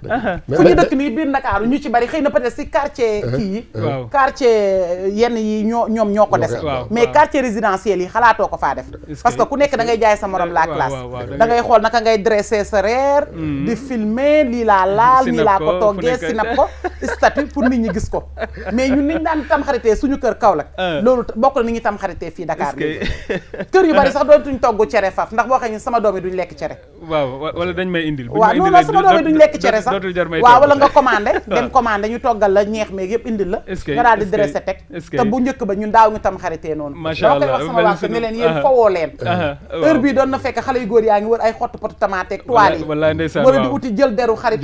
fu ñu dëkk nii biir Ndakaaru ñu ci bari xëy na peut-être si quartier kii yi quartier yenn yi ñoom ñoo ko dese mais quartier résidentiel yi xalaatoo ko faa def parce que ku nekk da ngay jaay sa morom la classe da ngay xool naka ngay dressé sa reer di filmer lii laa laal nii laa ko toggee sinap ko statut pour nit ñi gis ko mais ñun niñ daan tam xaritee suñu kër Kaolack loolu bokk na ni ñu tam xaritee fii Dakar kër yu bari sax dootuñ togg cere faf ndax boo xam ne sama doom yi duñ lekk cere wala dañ may indil waaw non sama doom yi duñ lekk cere sax waaw wala nga commandé dem commandé ñu toggal la ñeex meeg yëpp indil la nga daal di dressé teg te bu njëkk ba ñun daaw ñu tam xaritee noonu macha allah koy wax sama waa ne leen yéen fowoo leen heure bii doon na fekk xale yu góor yaa ngi wër ay xottu potu tomate ak toile yi wala di uti jël deru xarit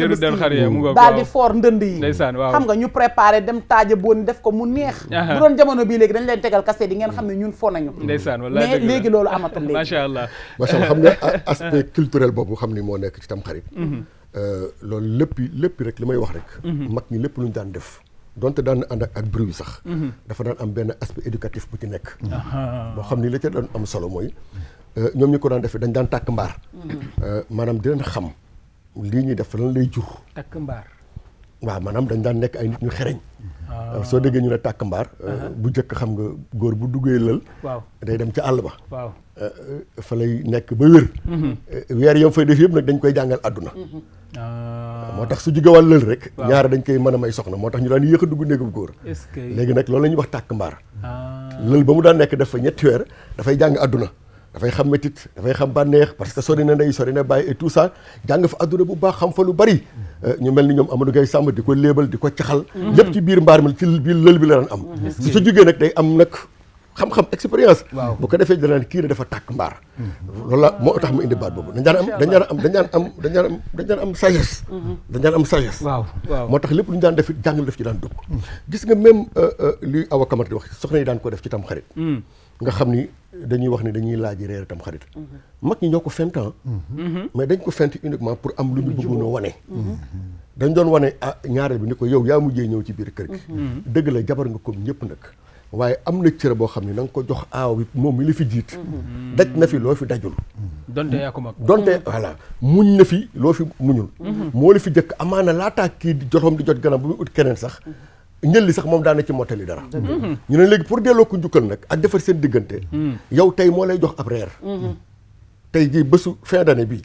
daal di foor ndënd yi xam nga ñu préparé dem taaja booni def ko mu neex bu doon jamono bii léegi dañ leen tegal kaset yi ngeen xam ne ñun fo nañu mais léegi loolu amatul léegi macha allah xam nga aspect culturel boobu xam ni moo nekk ci Tamxarit loolu lépp rek li may wax rek mag ñi lépp lu ñu daan def donte daan ànd ak bruit sax dafa daan am benn aspect éducatif bu ci nekk boo xam ni la ca daan am solo mooy ñoom ñi ko daan defee dañ daan tàkk mbaar maanaam di leen xam lii ñuy def lan lay jur tàkk mbaar waaw maanaam dañ daan nekk ay nit ñu xereñ soo déggee ñu ne tàkk mbaar bu njëkk xam nga góor bu duggee lël day dem ca àll ba fa lay nekk ba wér weer yam fay def yëpp nag dañ koy jàngal àdduna moo tax su jóge wàll lël rek ñaara dañ koy mën a may soxna moo tax ñu daan yéex a dugg néegam góor léegi nag loolu la ñuy wax tàkk mbaar lël ba mu daan nekk def fa ñetti weer dafay jàng àdduna dafay xam métit dafay xam bànneex parce que sori na ndey sori na bàyyi et tout ça jàng fa àdduna bu baax xam fa lu bari ñu mel ni ñoom Amadou Gaye Samb di ko léebal di ko caxal lépp ci biir mbaar mi ci biir lël bi la daan am su sa jógee nag day am nag xam-xam expérience bu ko defee danaan kii ne dafa tàkk mbaar loolu la moo tax mu indi baat boobu dañ daan am sagesse dañ daan am sagesse moo tax lépp lu ñu daan def it jàngal def ci daan dugg gis nga même li Awa Kamara di wax soxna yi daan ko def ci Tamxarit nga xam ni dañuy wax ni dañuy laaj reer Tamxarit mag ñi ñoo ko fent mais dañ ko fent uniquement pour am lu ñu bëggoon a wane dañ doon wane ñaareel bi ni ko yow yaa mujjee ñëw ci biir kër gi dëgg la jabar nga comme ñëpp nag waaye am na cër boo xam ne na nga ko jox aaw bi moom mi la fi jiit daj na fi loo fi dajul donte yaa ko mag donte voilà muñ na fi loo fi muñul moo la fi jëkk amaana laataa kii di jotoom di jot ganam bu muy ut keneen sax njëlli sax moom daana ci mottali dara ñu ne léegi pour delloo ko njukkal nag ak defar seen diggante yow tey moo lay jox ab reer tey jii bésu fin d'année bi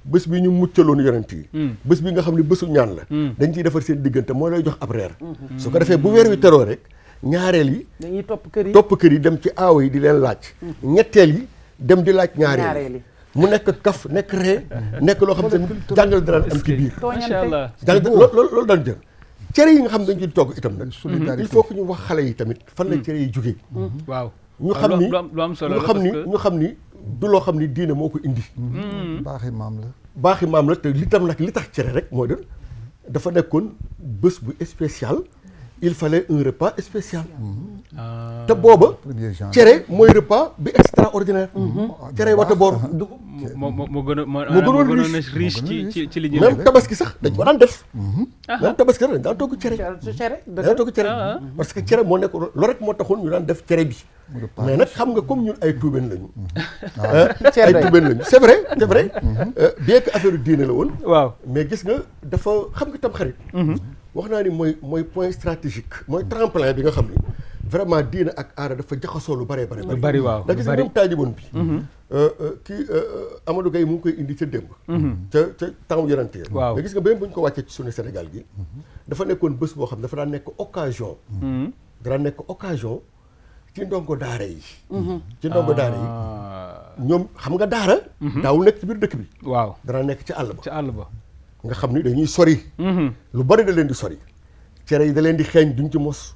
bés bi ñu muccaloon yonent yi bés bi nga xam ne bésu ñaan la dañ ciy defar seen diggante moo lay jox ab reer su ko defee bu weer wi teroo rek ñaareel yi dañuy topp kër yi dem ci aaw yi di leen laaj ñetteel yi dem di laaj ñaareel yi mu nekk kaf nekk ree nekk loo xam ne jàngal dara am ci biir macha allah loolu daan jël cere yi nga xam dañ ciy togg itam nag il faut que ñu wax xale yi tamit fan la cere yi jógee ñu xam ni lu am solo ñu xam ni du loo xam ni diine moo ko indi. baaxi maam la. baaxi maam la te li tam nag li tax cere rek moo doon dafa nekkoon bés bu spécial il fallait un repas spécial. te booba cere mooy repas bi extraordinaire. cere wata boor dugub. moo gënoon riche ci li ñu même tabaski sax dañ ko daan def. même tabaski dañ daan togg cere. daan togg cere parce que cere moo nekk loolu rek moo taxoon ñu daan def cere bi. mais nag xam nga comme ñun ay tuubeen lañu. ay tuubeen lañu c'est vrai bien que affaire diine la woon. waaw mais gis nga dafa xam nga tam xarit. wax naa ni mooy point stratégique mooy tremplin bi nga xam ni vraiment diine ak aada dafa jaxasoo lu bëree bari waaw da gis nga même taajiboon bi kii Amadou Gaye mu ngi koy indi ca démb ca temps yonent yi waaw da gis nga benn bu ñu ko wàccee ci suñu Sénégal gi dafa nekkoon bés boo xam dafa daan nekk occasion ci ndongo daara yi ñoom xam nga daara daawul nekk ci biir dëkk bi waaw dana nekk ci àll ba nga xam ni dañuy sori lu bari da leen di sori cere yi da leen di xeeñ duñ ci mos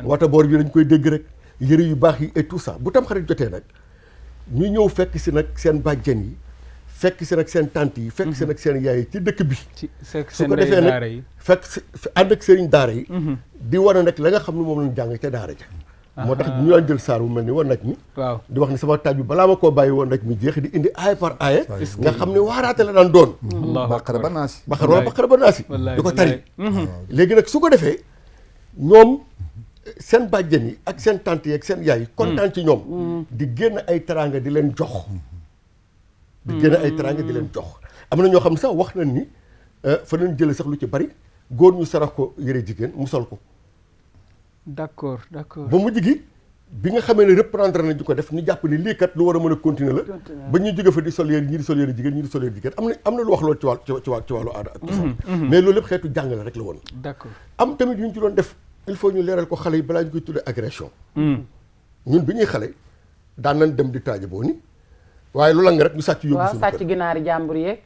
wata boor bi dañ koy dégg rek yëre yu baax yi et tout ça bu tam xarit jotee nag ñu ñëw fekk si nag seen bàjjen yi fekk si nag seen tante yi fekk si nag seen yaay yi ci dëkk bi su ko defee nag fekk si ànd ak sëriñ daara yi di wane nag la nga xam ne moom lañu jàng ca daara ja moo tax ñu daan jël saar bu mel ni woon naj mi waaw di wax ni sama taaj bi balaa ma koo bàyyi woon naj mi jeex di indi aaya par aaya nga xam ne waaraate la daan doon baqara ba naasi baqara ba naasi di ko tari léegi nag su ko defee ñoom seen bàjjen yi ak seen tante yi ak seen yaay kontaan ci ñoom di génn ay teraanga di leen jox am na ñoo xam ne sax wax nañ ni fa nañ jële sax lu ci bari góor ñu sarax ko yëre jigéen mu sol ko d'accord ba mujj gi bi nga xamee ne reprendre nañ di ko def ñu jàpp ni lii kat lu war a mën a continuer la ba ñuy jóge fa di sol yëre ñii di sol yëre jigéen ñii di sol yëre jigéen am na lu wax loolu ci wàllu aada ak cosaan mais loolu lépp xeetu jàngale rek la woon d'accord am tamit yu ñu ci doon def il faut ñu leeral ko xale yi balaa ñu koy tuddee agression ñun bi ñuy xale daan nañ dem di taaja boo ni waaye lu la nga rek ñu sàcc yóbbu suñu kër sàcc ginaari jàmbur yeeg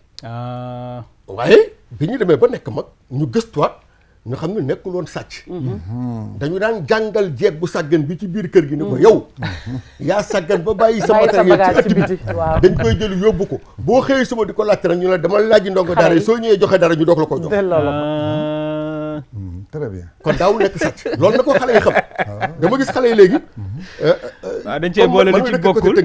waaye bi ñu demee ba nekk mag ñu gëstuwaat ñu xam ne nekkul woon sàcc dañu daan jàngal jeeg bu sàggan bi ci biir kër gi ni ko yow yaa sàggan ba bàyyi sa matériel ci ëtt bi dañ koy jël yóbbu ko boo xëyee suba di ko laajte nag ñu la dama laaj ndongo daara yi soo ñëwee joxe dara ñu doog la ko jox très bien kon daawul nekk sàcc loolu na ko xale yi xam dama gis xale yi léegi waaw dañ cee boole lu ci bokkul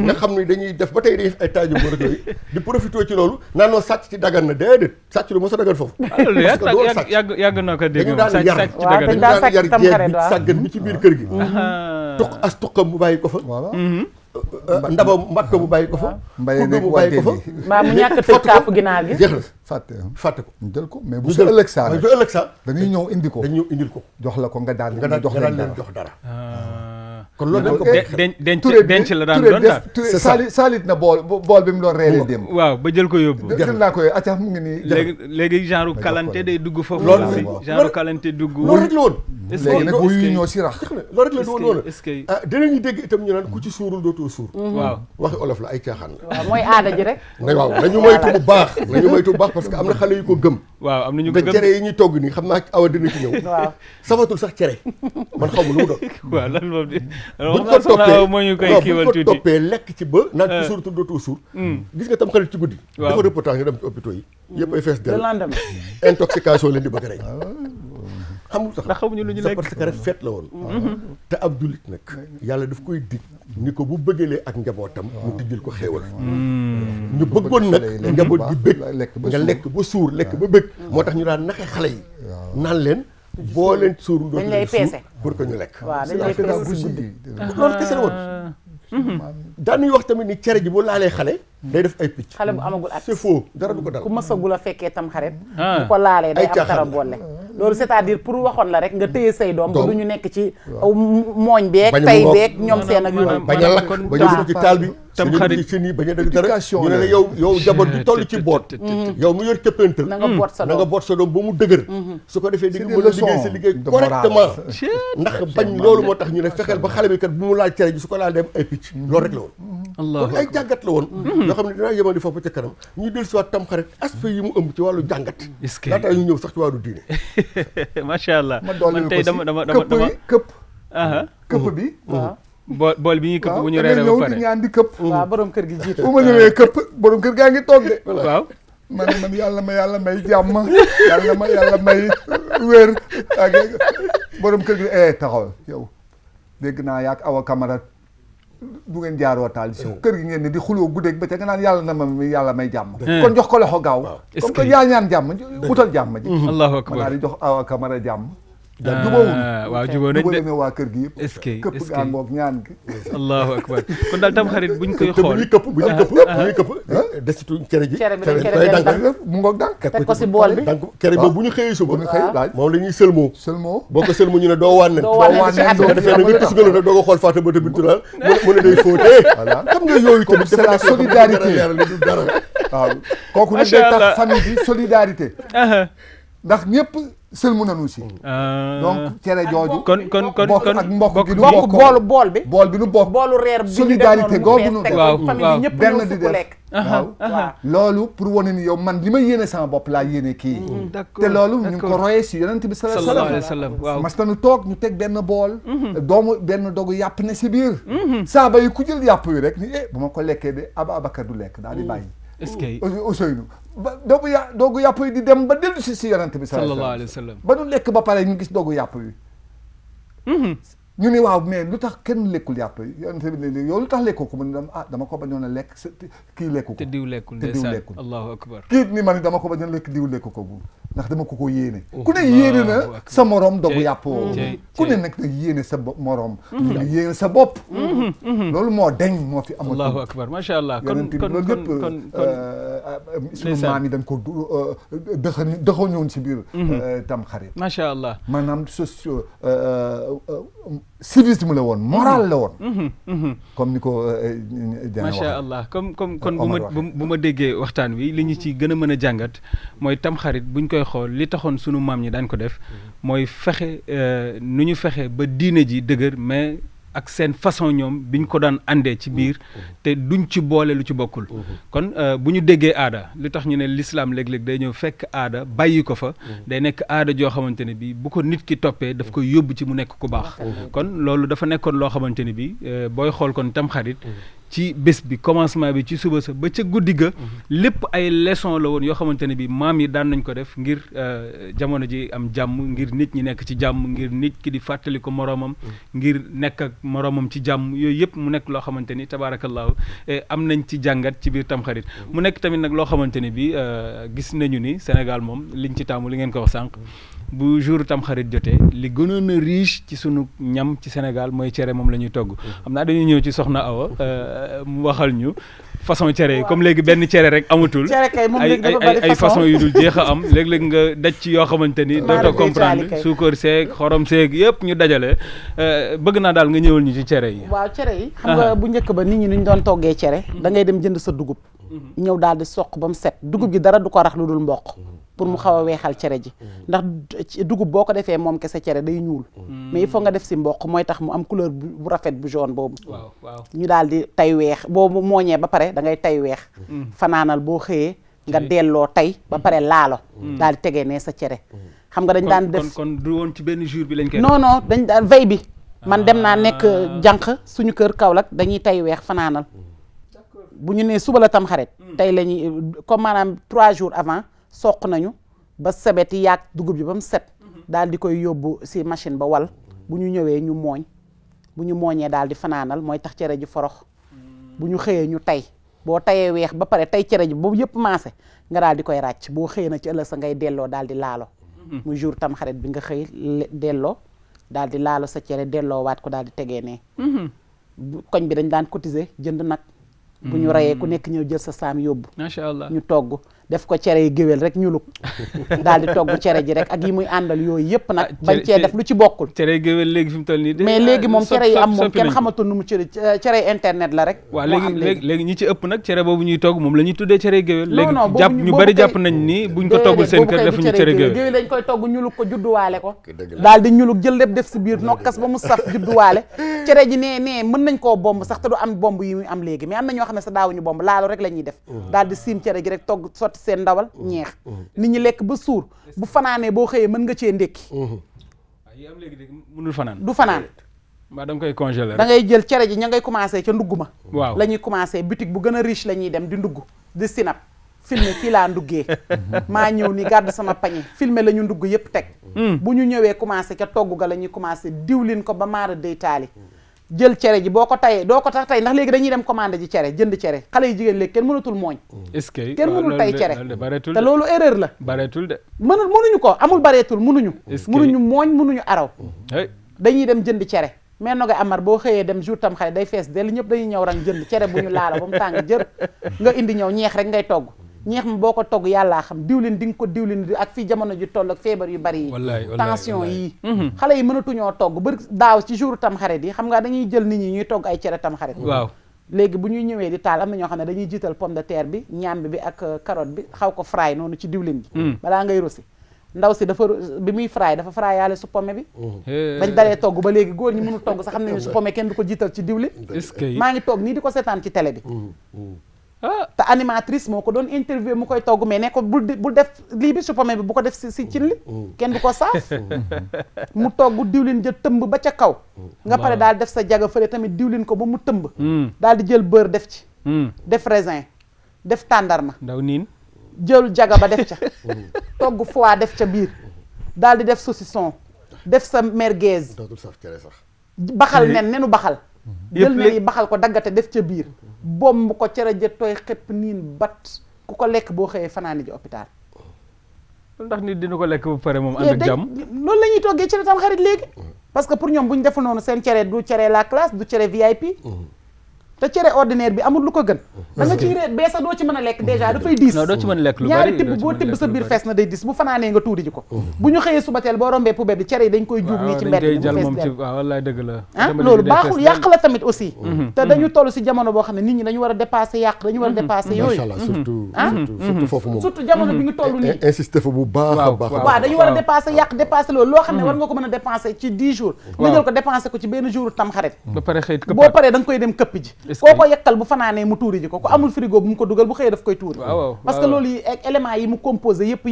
nga xam ni dañuy def ba tey dañuy def ay taaju bo rek yooyu di profité ci loolu naan noo sàcc ci dagan na déedéet sàcc lu mos a dagan foofu yàgg na ko dégg dañu daan yar dañu daan yar jeeg bi sàggan bi ci biir kër gi tuqam mu bàyyi ko fa ndaba mbat ko mu bàyyi ko fa kuddu mu bàyyi ko fa mbaa mu ñàkk tëj kaafu ginaar gi jeex na fàtte ko ñu jël ko mais bu jël ëllëg saa dañuy ñëw indi ko dañu ñëw indil ko jox la ko nga daal leen jox dara kon loolu dañ ko denc la daan doon daal saalit na bool bi mu doon reeree démb waaw ba jël ko yóbbu jël naa ko yooyu acca mu ngi nii léegi genre kalante day dugg foofu loolu genre kalante dugg loolu rek la woon léegi nag bu yu ñoo si rax loolu rek la doon noonu est-ce que dinañu dégg itam ñu naan ku ci suurul dootoo suur waaw waxi olof la ay caaxaan la mooy aada ji rek waaw nañu moytu bu baax parce que am na xale yu ko gëm waaw am na ñu ko gëm cere yi ñuy togg nii xam naa awa dina ci ñëw waaw safatul sax cere man xaw ma lu mu doon waaw lan moom di buñ ko toppee moo ñu koy kiiwal tuuti buñ ko toppee lekk ci ba naan ku suur dootoo suur gis nga tam xarit ci guddi dafa reportage nga dem ci hôpitaux yi yëpp ay fees del intoxication leen di bëgg rey xamul tax ndax xamuñu lu ñu lekk parce que rek feet la woon te ab jullit nag yàlla daf koy dig ni ko bu bëggalee ak njabootam mu tijjil ko xéewal ñu bëggoon nag njaboot gi bëgg nga lekk ba suur lekk ba bëgg moo tax ñu daan naxe xale yi naan leen boo leen suur dañ lay peese pour que ñu lekk waaw dañ lay peese si guddi loolu kese la woon daanuy wax tamit ni cere ji bu laalee xale day def ay picc xale bu amagul at c'est faux dara du ko dal ku mësagul a fekkee tam xarit bu ko laalee day am tara boole loolu c'est-à-dire pour waxoon la rek nga téye say doom ba du ñu nekk ci mooñ beeg tay beeg ñoom seen ak yooyu bañ a lakk bañ a dugg ci taal bi tam xarit ci nii bañ a dëgg dara ñu ne la yow jaboot bi toll ci boot yow mu yor cëppantal na nga boot sa doom ba mu dëgër su ko defee di nga mën a liggéey sa liggéey correctement ndax bañ loolu moo tax ñu ne fexeel ba xale bi kat bu mu laal cere ji su ko laal dem ay picc loolu rek la woon loolu ay jàngat la woon yoo xam ne dinaa yemandi foofu ca kanam ñuy dellu si waat tam xarit aspect yi mu ëmb ci wàllu jàngat laataa ñu ñëw sax ci wàllu diine macha allah ma dolli man tey dama këpp këpp bi bool bi ñuy këpp bu ñu reeree ba pare ñëw di ñaan di këpp. waaw borom kër gi jiitu. bu ma ñëwee këpp borom kër gaa ngi toog de. waaw. man yàlla may jàmm yàlla may wér ak borom kër gi taxaw yow dégg naa yaak Awa Camara du ngeen jaaroo taal si kër gi ngeen ne di xuloo guddeeg ba ca nga naan yàlla may jàmm. kon jox ko loxo gaaw. comme que yaa ñaan jàmm wutal jàmm ji. allahu akbar man di jox Awa Camara jàmm. waaw jubóo nañ de waa kër gi yëpp. est-ce que këpp gaa ngoog ñaan gi. allahu akbar kon daal tam xarit buñ koy xool bu ñuy këpp desitu cere ji. cere bi dañ koy dànk mu ngoog dànk. teg ko si bool bi. donc cere boobu bu ñu xëyee suba. laaj moom la ñuy sëlmoo. boo ko sëlmoo ñu ne doo wànnen. doo wànnen doo defee nag nga tusgalu nag doo ko xool Fatou Bata Bintou Tall mu ne day fóotee. voilà xam nga yooyu tamit c'est la solidarité dara. waaw kooku nag day tax famille bi solidarité. ndax ñëpp sëlmu nañu si. donc cere jooju. kon ak mbokk gi nu bokk bool bi. bool bi nu bokk. boolu reer bi solidarité googu nu def. waaw famille bi ñëpp benn ñëw di fukk def. lekk. waaw loolu pour wane ni yow man li ma yéene sama bopp laa yéene kii. d'accord te loolu ñu ngi ko royee si yonent bi sallallahu alayhi wa sallam. waaw mas nañu toog ñu teg benn bool. benn dogu yàpp ne si biir. saaba yi ku jël yàpp yi rek ni bu ma ko lekkee de Ababakar du lekk daal di bàyyi. est-ce que Ousseynou ba doogu yàpp yi di dem ba dellu si yonent bi sallallahu alayhi wa sallam ba nu lekk ba pare ñu gis doogu yàpp yi. ñu ne waaw mais lu tax kenn lekkul yàpp yi yonent bi ne yow lu tax lekkoo ko mu ne dama ko bañoon a lekk kii lekku ko te diw lekkul allahu akbar kii ni man dama ko bañoon lekk diw lekku ko bu ndax dama ko yéene ku ne yéene na sa morom dogu yàpp woo ku ne nag nag yéene sa morom ñu ngi yéene sa bopp loolu moo deñ moo fi amatul allahu akbar macha allah kon loolu yëpp sunu maam yi dañ ko dëxañoon si biir tam xarit macha allah maanaam civisme la woon moral la woon comme ni ko macha allah comme kon bu ma déggee waxtaan wi li ñu ci gën a mën a jàngat mooy tamxarit buñ koy xool li taxoon sunu maam ñi daan ko def mooy fexe nu ñu fexe ba diine ji dëgër mais ak seen façon ñoom biñ ko daan àndee ci biir te duñ ci boole lu ci bokkul kon bu ñu déggee aada li tax ñu ne l'islam léeg-léeg day ñëw fekk aada bàyyi ko fa day nekk aada joo xamante ne bi bu ko nit ki toppee daf koy yóbbu ci mu nekk ku baax kon loolu dafa nekkoon loo xamante ne bi booy xool kon tamxarit ci bés bi commencement bi ci suba sa ba ca guddi ga lépp ay leçon la woon yoo xamante ne bi maam yi daan nañ ko def ngir jamono ji am jàmm ngir nit ñi nekk ci jàmm ngir nit ki di fàttali ko moroomam ngir nekk ak moroomam ci jàmm yooyu yëpp mu nekk loo xamante ni tabaarakallaahu am nañ ci jàngat ci biir tamxarit mu nekk tamit nag loo xamante ni bi gis nañu ni Sénégal moom liñ ci taamu li ngeen ko wax sànq bu jour tamxarit jotee li gënoon a riche ci sunu ñam ci Sénégal mooy cere moom la ñuy togg xam naa dañuy ñëw ci soxna Awa mu waxal ñu façon cere yi comme léegi benn cere rek amatul ay façon yu dul jeex a am léeg-léeg nga daj ci yoo xamante ni dootoo comprendre suukar seeg xorom seeg yëpp ñu dajale bëgg naa daal nga ñëwal ñu ci cere yi waaw cere yi xam nga bu njëkk ba nit ñi nuñ doon toggee cere da ngay dem jënd sa dugub ñëw daal di soq ba mu set dugub gi dara du ko rax lu dul mboq pour mu xaw a weexal cere ji ndax dugub boo ko defee moom kese cere day ñuul mais il faut nga def si mboq mooy tax mu am couleur bu rafet bu jaune boobu waaw ñu daal di tay weex boo mooñee ba pare da ngay tay weex fanaanal boo xëyee nga delloo tay ba pare laalo daal di tegee ne sa cere xam nga dañ daan def kon du woon ci benn jour bi lañ koy non dañ daan veille bi man dem naa nekk jànq suñu kër Kaolack dañuy tay weex fanaanal bu ñu nee suba la tam xarit tey la ñuy comme maanaam 3 jours avant soq nañu ba sebeti yaag dugub bi ba mu set daal di koy yóbbu si machine ba wal bu ñu ñëwee ñu mooñ bu ñu mooñee daal di fanaanal mooy tax cere ji forox bu ñu xëyee ñu tay boo tayee weex ba pare tay cere ji boobu yëpp maase nga daal di koy ràcc boo xëyee na ci ëllëg sa ngay delloo daal di laalo muy jour tam xarit bi nga xëy delloo daal di laalo sa cere delloo waat ko daal di tegee ne koñ bi dañ daan cotiser jënd nag bu ñu rayee ku nekk ñëw jël sa saam yóbbu macha allah ñu togg def ko cere yi géwél rek ñuluk daal di togg cere ji rek ak yi muy àndal yooyu yëpp nag bañ cee def lu ci bokkul cere géwél léegi fi mu toll nii mais léegi moom cere yi am moom kenn xamatul nu mu cere internet la rek waaw léegi ñi ci ëpp nag cere boobu ñuy togg moom la ñuy tuddee cere géwél léegi jàpp ñu bari jàpp nañ ni buñ ko toggul seen kër defuñu cere géwél dañ koy togg ñuluk ko judduwaale ko daal di ñuluk jël lépp def si biir nokkas ba mu saf judduwaale cere ji nee mën nañ koo bomb sax te du am bomb yi muy am léegi mais am na ñoo xam ne sa daawuñu bomb laalo rek la ñuy def daal di siim cere ji rek togg sotti seen ndawal ñeex nit ñi lekk ba suur bu fanaanee boo xëyee mën nga cee ndékki yi am léegi mënul fanaan du fanaan mbaa da nga koy congeler da ngay jël cere ji ña ngay commencé ca ndugg ma waaw la ñuy commencé boutique bu gën a riche la ñuy dem di ndugg di sinap filmer fii laa nduggee maa ñëw ni gàddu sama pañe filmer la ñu ndugg yépp teg bu ñu ñëwee commencé ca togg ga la ñuy commencé diwlin ko ba maara day taali jël cere ji boo ko tayee doo ko tax tey ndax léegi dañuy dem commandé ji cere jënd cere xale yi jigéen léegi kenn mënatul mooñ est-ce que kenn mënul tay cere bareetul te loolu erreur la bareetul de mënuñu ko amul bareetul mënuñu mooñ mënuñu araw dañuy dem jënd cere mais noga amar boo xëyee dem jour tam xale day fees dell ñëpp dañuy ñëw rang jënd cere bu ñu laala ba mu tàng jër nga indi ñëw ñeex rek ngay togg ñeex mi boo ko togg yàllaa xam diwlin di nga ko diwlin ak fii jamono ji toll ak feebar yu bari yi tension yii xale yi mënatuñoo togg bari daaw ci jour tam xarit yi xam nga dañuy jël nit ñi ñuy togg ay cere tam xarit waaw léegi bu ñuy ñëwee di taal am na ñoo xam ne dañuy jiital pomme de terre bi ñaambi bi ak carotte bi xaw ko fry noonu ci diwlin bi balaa ngay rosi ndaw si dafa bi muy fry dafa fry yaale su pomme bi bañ dalee togg ba léegi góor ñi mënu togg sax xam nañu su pomme kenn du ko jiital ci diwlin maa ngi toog nii di ko seetaan ci télé bi te animatrice moo ko doon interview mu koy togg mais ne ko bul def lii bi su pomme bi bu ko def si cin li kenn du ko saaf mu togg diwlin ja tëmb ba ca kaw nga pare daal def sa jaga fële tamit diwlin ko ba mu tëmb daal di jël beurre def ci def raisin def tàndarma ndaw niin jël jaga ba def ca togg foie def ca biir daal di def saucisson def sa merguez baxal nenu baxal jël nen yi baxal ko daggate def ca biir bomb ko cere ja tooy xepp niin bat ku ko lekk boo xëyee fanaani ji hôpital ndax nit dina ko lekk ba pare moom ànd ak jàmm loolu la ñuy toggee cere tam xarit léegi parce que pour ñoom bu ñu defu noonu seen cere du cere la classe du cere VIP te cere ordinaire bi amul lu ko gën da nga ciy reet bee sax doo ci mën a lekk déjà dafay diis non doo ci mën a lekk lu bari ñaari tibb boo tibb sa biir fees na day diis bu fanaanee nga tuuri ji ko bu ñu xëyee suba teel boo rombee poubelle bi cere yi dañ koy juub nii ci mbedd mi jal moom ci waaw wallaay dëgg la ah loolu baaxul yàq la tamit aussi te dañu toll si jamono boo xam ne nit ñi dañu war a dépasser yàq dañu war a dépasser yooyu surtout foofu moom surtout jamono bi ngi toll nii insister fa bu baax a baax waaw dañu war a dépasser yàq dépasser loolu loo xam ne war nga ko mën a dépenser ci 10 jours nga jël ko dépenser ko ci benn jour tam xarit ba pare xëy boo paree da nga koy dem këpp ji koo ko yekkal bu fanaanee mu tuuri ji ko ku amul frigo bu mu ko dugal bu xëyee daf koy tuuri parce que loolu yi éléments yi mu composé yëpp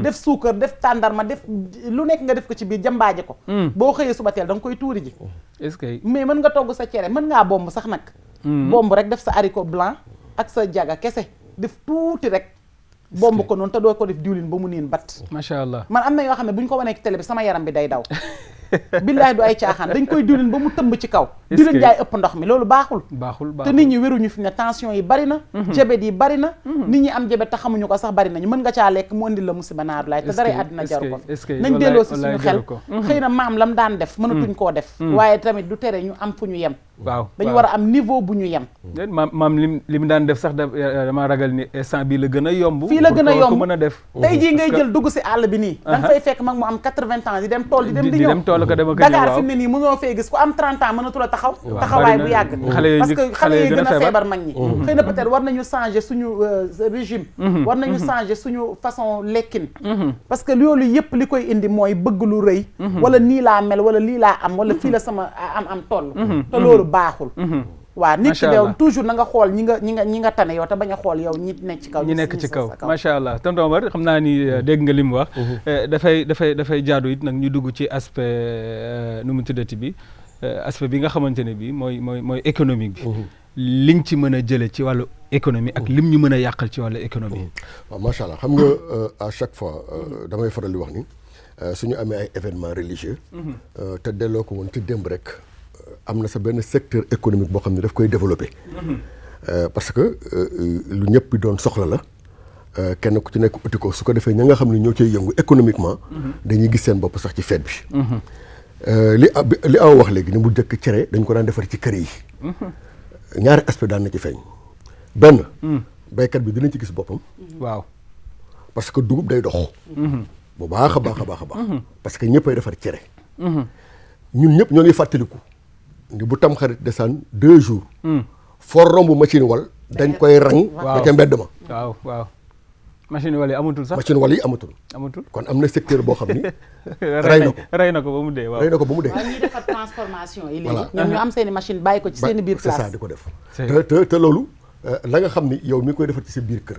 def suukar def tàndarma def lu nekk nga def ko ci biir jambaaje ko boo xëyee suba teel da nga koy tuuri ji est-ce que mais mën nga togg sa cere mën ngaa bomb sax nag bomb rek def sa haricot blanc ak sa jaga kese def tuuti rek bomb ko noonu te doo ko def diwlin ba mu niin bat macha allah man am na yoo xam ne bu ñu ko wanee ci télé bi sama yaram bi day daw billaay du ay caaxaan dañ koy diwlin ba mu tëmb ci kaw diwlin jaay ëpp ndox mi loolu baaxul te nit ñi wéruñu fi ne tension yi bari na jabet yi bari na nit ñi am jabet te xamuñu ko sax bari nañu mën nga caa lekk mu indi la musiba naaru laay te daray àddina jaru ko nañ delloo si suñu xel xëy na maam lam daan def mënatuñ koo def waaye tamit du tere ñu am fu ñu yem waaw dañu war a am niveau bu ñu yem maam li mu daan def sax dama ragal ni instant bi la gën a yomb fii la gën a yomb mën a def tey jii ngay jël dugg si àll bi nii da nga fay fekk mag mu am 80 ans di dem tool di dem di ñëw Dakar fi mu ne nii mënoo fee gis ku am 30 ans mënatul a taxaw taxawaay bu yàgg parce que xale yi gën a feebar mag ñi xëy na peut-être war nañu changer suñu régime war nañu changer suñu façon lekkin parce que loolu yëpp li koy indi mooy bëgg lu rëy wala nii laa mel wala lii laa am wala fii la sama am toll te loolu baaxul waaw nit ki yow toujours na nga xool ñi nga tane yow te bañ a xool yow ñi nekk ci kaw ñi nekk ci kaw macha allah tonton Omar xam naa ni dégg nga li mu wax dafay jaadu it nag ñu dugg ci aspect nu mu tuddati bi aspect bi nga xamante ne bi mooy économique bi liñ ci mën a jële ci wàllu économie ak lim ñu mën a yàqal ci wàllu économie waaw macha allah xam nga à chaque fois damay faral di wax ni suñu amee ay événements religieux te delloo ko woon ci démb rek am na sa benn secteur économique boo xam ne daf koy développer parce que lu ñëpp doon soxla la kenn ku ci nekk uti ko su ko defee ña nga xam ne ñoo cay yëngu économiquement dañuy gis seen bopp sax ci fête bi li aw wax léegi ni mu jëkk cere dañ ko daan defar ci kër yi ñaari aspect daan na ci feeñ benn baykat bi dinañ ci gis boppam waaw parce que dugub day dox bu baax a baax a baax a baax parce que ñëppay defar cere ñun ñëpp ñoo ngi fàttaliku ndi bu tam xarit desaan 2 jours for romb machine wal dañ koy rang da ca mbedd ma waaw machine wal yi amatul sax machine wal yi amatul kon am na secteur boo xam ni rey na ko ba mu dee waaw rey na ko ba mu dee waaw ñuy defar transformation yi léegi ñoom ñu am seeni machine bàyyi ko ci seeni biir place c'est ça di ko def te loolu la nga xam ni yow mi koy defar ci sa biir kër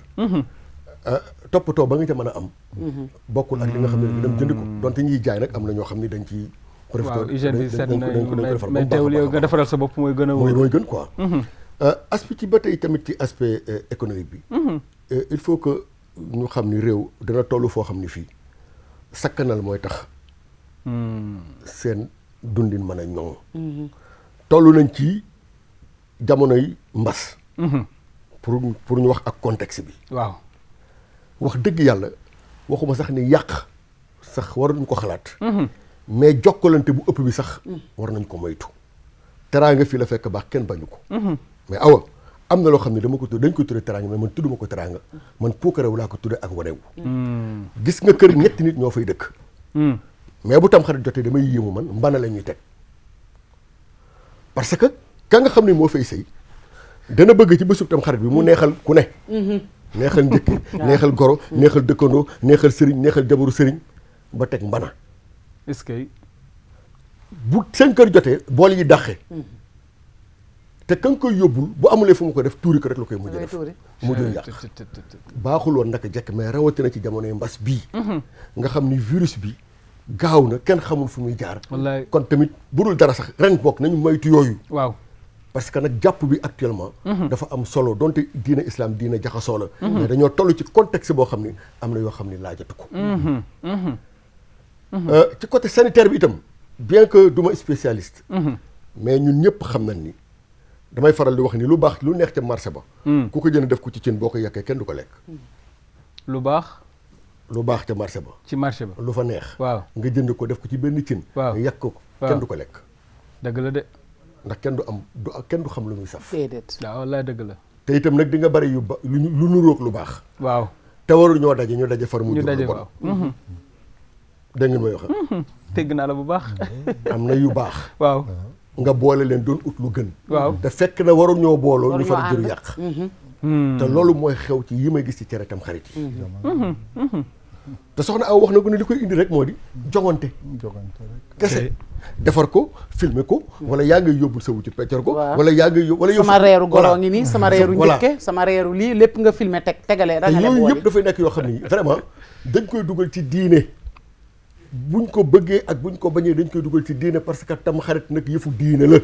toppatoo ba nga ca mën a am bokkul ak li nga xam ne bi dem jënd ko donte ñuy jaay nag am na ñoo xam ni dañ ci waaw hygiène bi set na mais teewul yow nga defaral sa bopp mooy gën a wóor mooy gën quoi. aspect ci ba tey tamit ci aspect économique bi. il faut que ñu xam ni réew dana toll foo xam ni fii sakkanal mooy tax. seen dundin mën a ñoŋ. toll nañ ci jamonoy mbas. pour ñu wax ak contexte bi. waaw wax dëgg yàlla waxuma sax ni yàq sax waruñu ko xalaat. mais jokkalante bu ëpp bi sax war nañ ko moytu. teraanga fii la fekk baax kenn bañu ko. mais awa am na loo xam ne dama ko tudd dañ ko tuddee teraanga mais man tudduma ko teraanga man puukarewu laa ko tuddee ak wanewu. gis nga kër ñetti nit ñoo fay dëkk. mais bu tam xarit jotee damay yéemu man mbana la ñuy teg parce que ka nga xam ne moo fay sëy dana bëgg ci bésub tam xarit bi mu neexal ku ne. neexal njëkki neexal goro neexal dëkkandoo neexal sëriñ neexal jabaru sëriñ ba teg mbana. est-ce que bu 5 heures jotee bool yi dàqe te ka nga koy yóbbul bu amulee fu mu ko def tuuri ko rek la koy mujj def mujj yàq baaxul woon naka jekk mais rawatina ci jamonoy mbas bii nga xam ni virus bi gaaw na kenn xamul fu muy jaar. wallaay kon tamit budul dara sax ren bokk nañu moytu yooyu. waaw parce que nag jàpp bi actuellement. dafa am solo donte diina islam diina jaxasoo la. mais dañoo toll ci contexte boo xam ni am na yoo xam ni laajatu ko. ci côté sanitaire bi itam bien que du ma spécialiste. mais ñun ñëpp xam nañ ni damay faral di wax ni lu baax lu neex ca marché ba. ku ko jënd def ko ci cin boo ko yekkee kenn du ko lekk. lu baax. lu baax ca marché ba. ci marché ba lu fa neex. waaw nga jënd ko def ko ci benn cin. waaw yekk ko kenn du ko lekk. dëgg la de. ndax kenn du xam lu muy saf. déedéet. waaw wallaay dëgg la. te itam nag di nga bari yu lu nuróog lu baax. waaw te waru ñoo daje ñu daje far mu ñu jur daje lu bon. waaw. dégg ngeen may wax. tegg naa la bu baax. am na yu baax. waaw nga boole leen doon ut lu gën. waaw te fekk na waru ñoo booloo ñu waruñoo far jur ànd. yàq. te loolu mooy xew ci yi may gis ci cere tam xarit yi. te soxna aw wax na ko ne li koy indi rek moo di jongante. kese defar ko filmer ko wala yaa ngay yóbbul sa wuti peccar ko. waaw. wala yaa ngay yóbbu wala yow sama reeru goro ngi nii sama reeru voilà. njëkke sama reeru lii lépp nga filmé tegale te rangale yooyu boole yëpp dafay nekk yoo xam ni vraiment dañ koy dugal ci diine buñ ko bëggee ak buñ ko bañee dañ koy dugal ci diine parce que tam xarit nag yëfu diine la.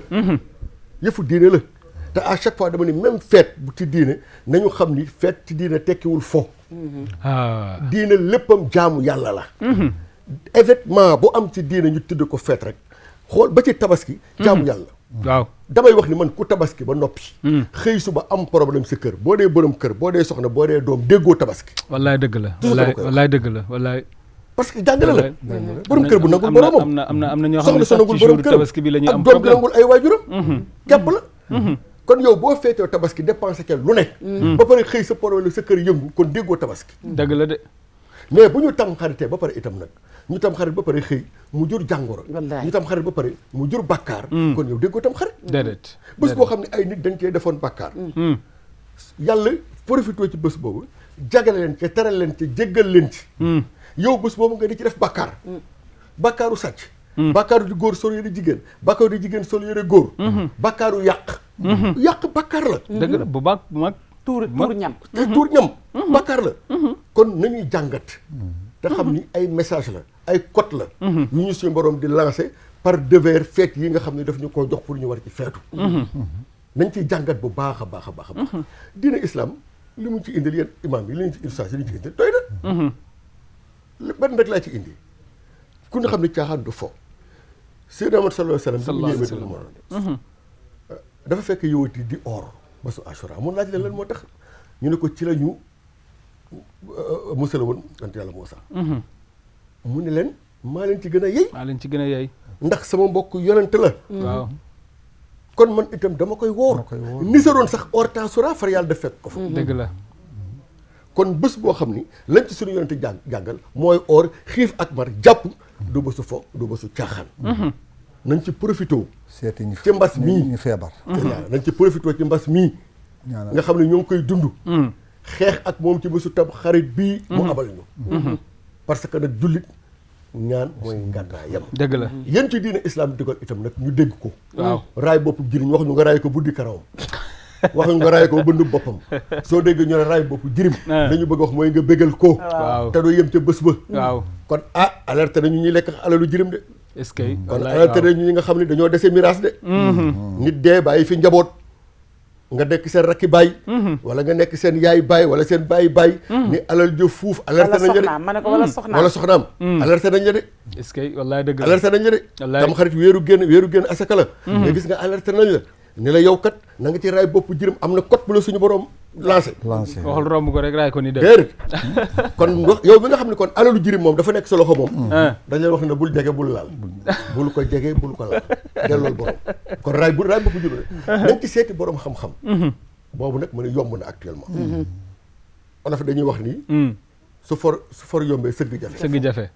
yëfu diine la te à chaque fois dama ni même fête bu ci diine nañu xam ni fête ci diine tekkiwul fo. ah diine léppam jaamu yàlla la. événement bu am ci diine ñu tudd ko fête rek xool ba ci tabaski. jaamu yàlla. waaw damay wax ni man ku tabaski ba noppi. xëy suba am problème sa kër boo dee borom kër boo dee soxna boo dee doom déggoo tabaski. wallaay dëgg la. toujours dama koy wax. wallaay dëgg la wallaay. parce que jàngale la. wallaay. borom kër bu nangul boromam. am na ñoo xam ne soxna sa sax nangul ci borom jour këram tabaski bi la ñuy am ak doom bi problème. nangul ay waajuram. képp la. kon yow boo feetee tabaski dépensé kenn lu ne. ba pare xëy sa problème sa kër yëngu kon déggoo tabaski. dëgg la de. mais bu ñu tam xaritee ba pare itam nag ñu tam xarit ba pare xëy mu jur jàngoro. Wallaay. ñu tam xarit ba pare mu jur bàkkaar. kon yow déggoo tam xarit. déedéet. bés boo xam ne ay nit dañ cee defoon bàkkaar. yàlla profité ci bés boobu jagale leen ci teral leen ci jéggal leen ci. yow bés boobu nga di ci def bàkkaar. bàkkaaru sàcc. bàkkaaru di góor sol yëre jigéen bàkkaaru di jigéen sol yëre góor. bàkkaaru yàq. yàq bàkkaar la. dëgg la bu baax bu mag. tuur ñam te tuur ñam. bàkkaar la. kon nañuy jàngat. te xam ni ay message la ay code la. yu ñu suñu borom di lancé par devers fête yi nga xam ne daf ñu koo jox pour ñu war ci feetu. nañ ciy jàngat bu baax a baax a baax a baax. diine islam li mu ci indil yéen imaam yi li ñu ci ustaas yi li ñu ci indil doy na. benn rek laa ci indi ku ñu xam ne caaxaan du fo. Seydina Muhammad sallallahu alayhi wa sallam. dafa fekk yowati di or ba su Ashura mun laaj leen lan moo tax ñu ne ko ci la ñu musala woon sant yàlla Muusaa. mu ne leen maa leen ci gën a yey. maa leen ci gën a yey. ndax sama mbokk yonent la. waaw. kon man itam dama koy woor. ni sa doon sax or Ashura far yàlla def fekk ko fa. dëgg la. kon bés boo xam ni lañ ci suñu yonent jàngal mooy or xiif ak mar jàpp du bésu fo du bésu caaxaan. nañ ci profité seeti ñu ci mbas mii ñu feebar. nañ ci profité ci mbas mii. ñaanal nga xam ne ñoo ngi koy dund. xeex ak moom ci bésu tam xarit bii. mu abal ñu. parce que nag jullit ñaan mooy ngànnaayam. dëgg la. yéen ci diine islam digal itam nag ñu dégg ko. waaw raay bopp jiriñ wax ñu nga raay ko buddi karawam. wax ñu nga raay ko ba bënd boppam. soo déggee ñu ne raay bopp jirim. dañu bëgg wax mooy nga bégal ko. waaw te doo yem ca bés ba. waaw. kon alerte nañu ñuy lekk alalu jirim de. est-ce que kon alerté nañu ñi nga xam ne dañoo dese miraas de. nit dee bàyyi fi njaboot. nga nekk seen rakki baay. wala nga nekk seen yaay baay wala seen baay baay. ni alal jëf fuuf alerté nañ la de. ma ne ko wala soxnaam wala soxnaam. alerté nañ la de. est-ce que wallaay dëgg la alerté nañ la de. wallaay tam xarit weeru génn asaka la. mais gis nga alerté nañ la. ni la yow kat na nga ci raay bopp jirim am na code bu la suñu borom lancé. waxul romb ko rek raay ko ni def. déedéet kon yow mi nga xam ne kon alalu jirim moom dafa nekk sa loxo moom. dañ leen wax ne bul jege bul laal. bul ko jege bul ko laal dellool borom kon raay bopp jirim dañ ci seeti borom xam-xam. boobu nag mu ne yomb na actuellement. olof dañuy wax ni. su for yombee sëgg jafe. sëgg jafe.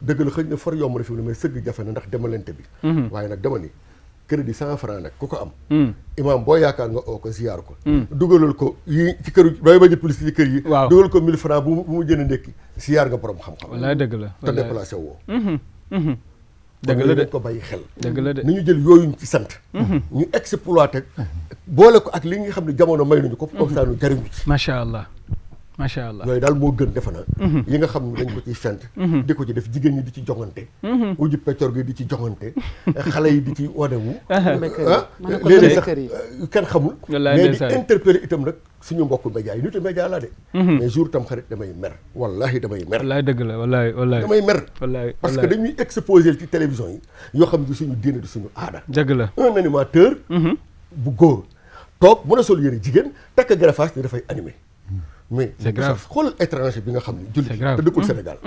dëgg la xëy na for yomb na fi mu ne mais sëgg jafe na ndax demalante bi. waaye nag dama ni. crédit 100 francs nag ku ko am. imaam boo yaakaar nga oo ko ziyaar ko. dugalal ko yi ci kër bay ba publicité ci kër yi. waaw dugal ko 1000 francs bu mu jënd ndekki ziyaar nga borom xam-xam. wallaay dëgg la te déplacé woo. dëgg la de ko bàyyi xel. dëgg la de ni ñu jël yooyuñ ci sant. ñu exploité boole ko ak li nga xam ne jamono may nañu ko. comme ça ñu jariñu ci. macha allah macha allah yooyu daal moo gën defe na yi nga xam ne dañ ko ciy fent di ko ci def jigéen ñi di ci joŋante uji peccor gi di ci joŋante xale yi di ci wanewu léeg-léeg sax kenn xamul mais di interpeller itam nag suñu mbokku média yi nitu média laa de mais jour tam xarit damay mer wallahi damay mer wallaay dëgg la wallaay damay mer wallaay parce que dañuy exposer ci télévision yi yoo xam ne di suñu diine di suñu aada dëgg la un animateur bu góor toog mën a sol yëre jigéen takk greffage ni dafay animé mais c'est grave xoolal étranger bi nga xam ne julli c'est grave te dëkkul Sénégal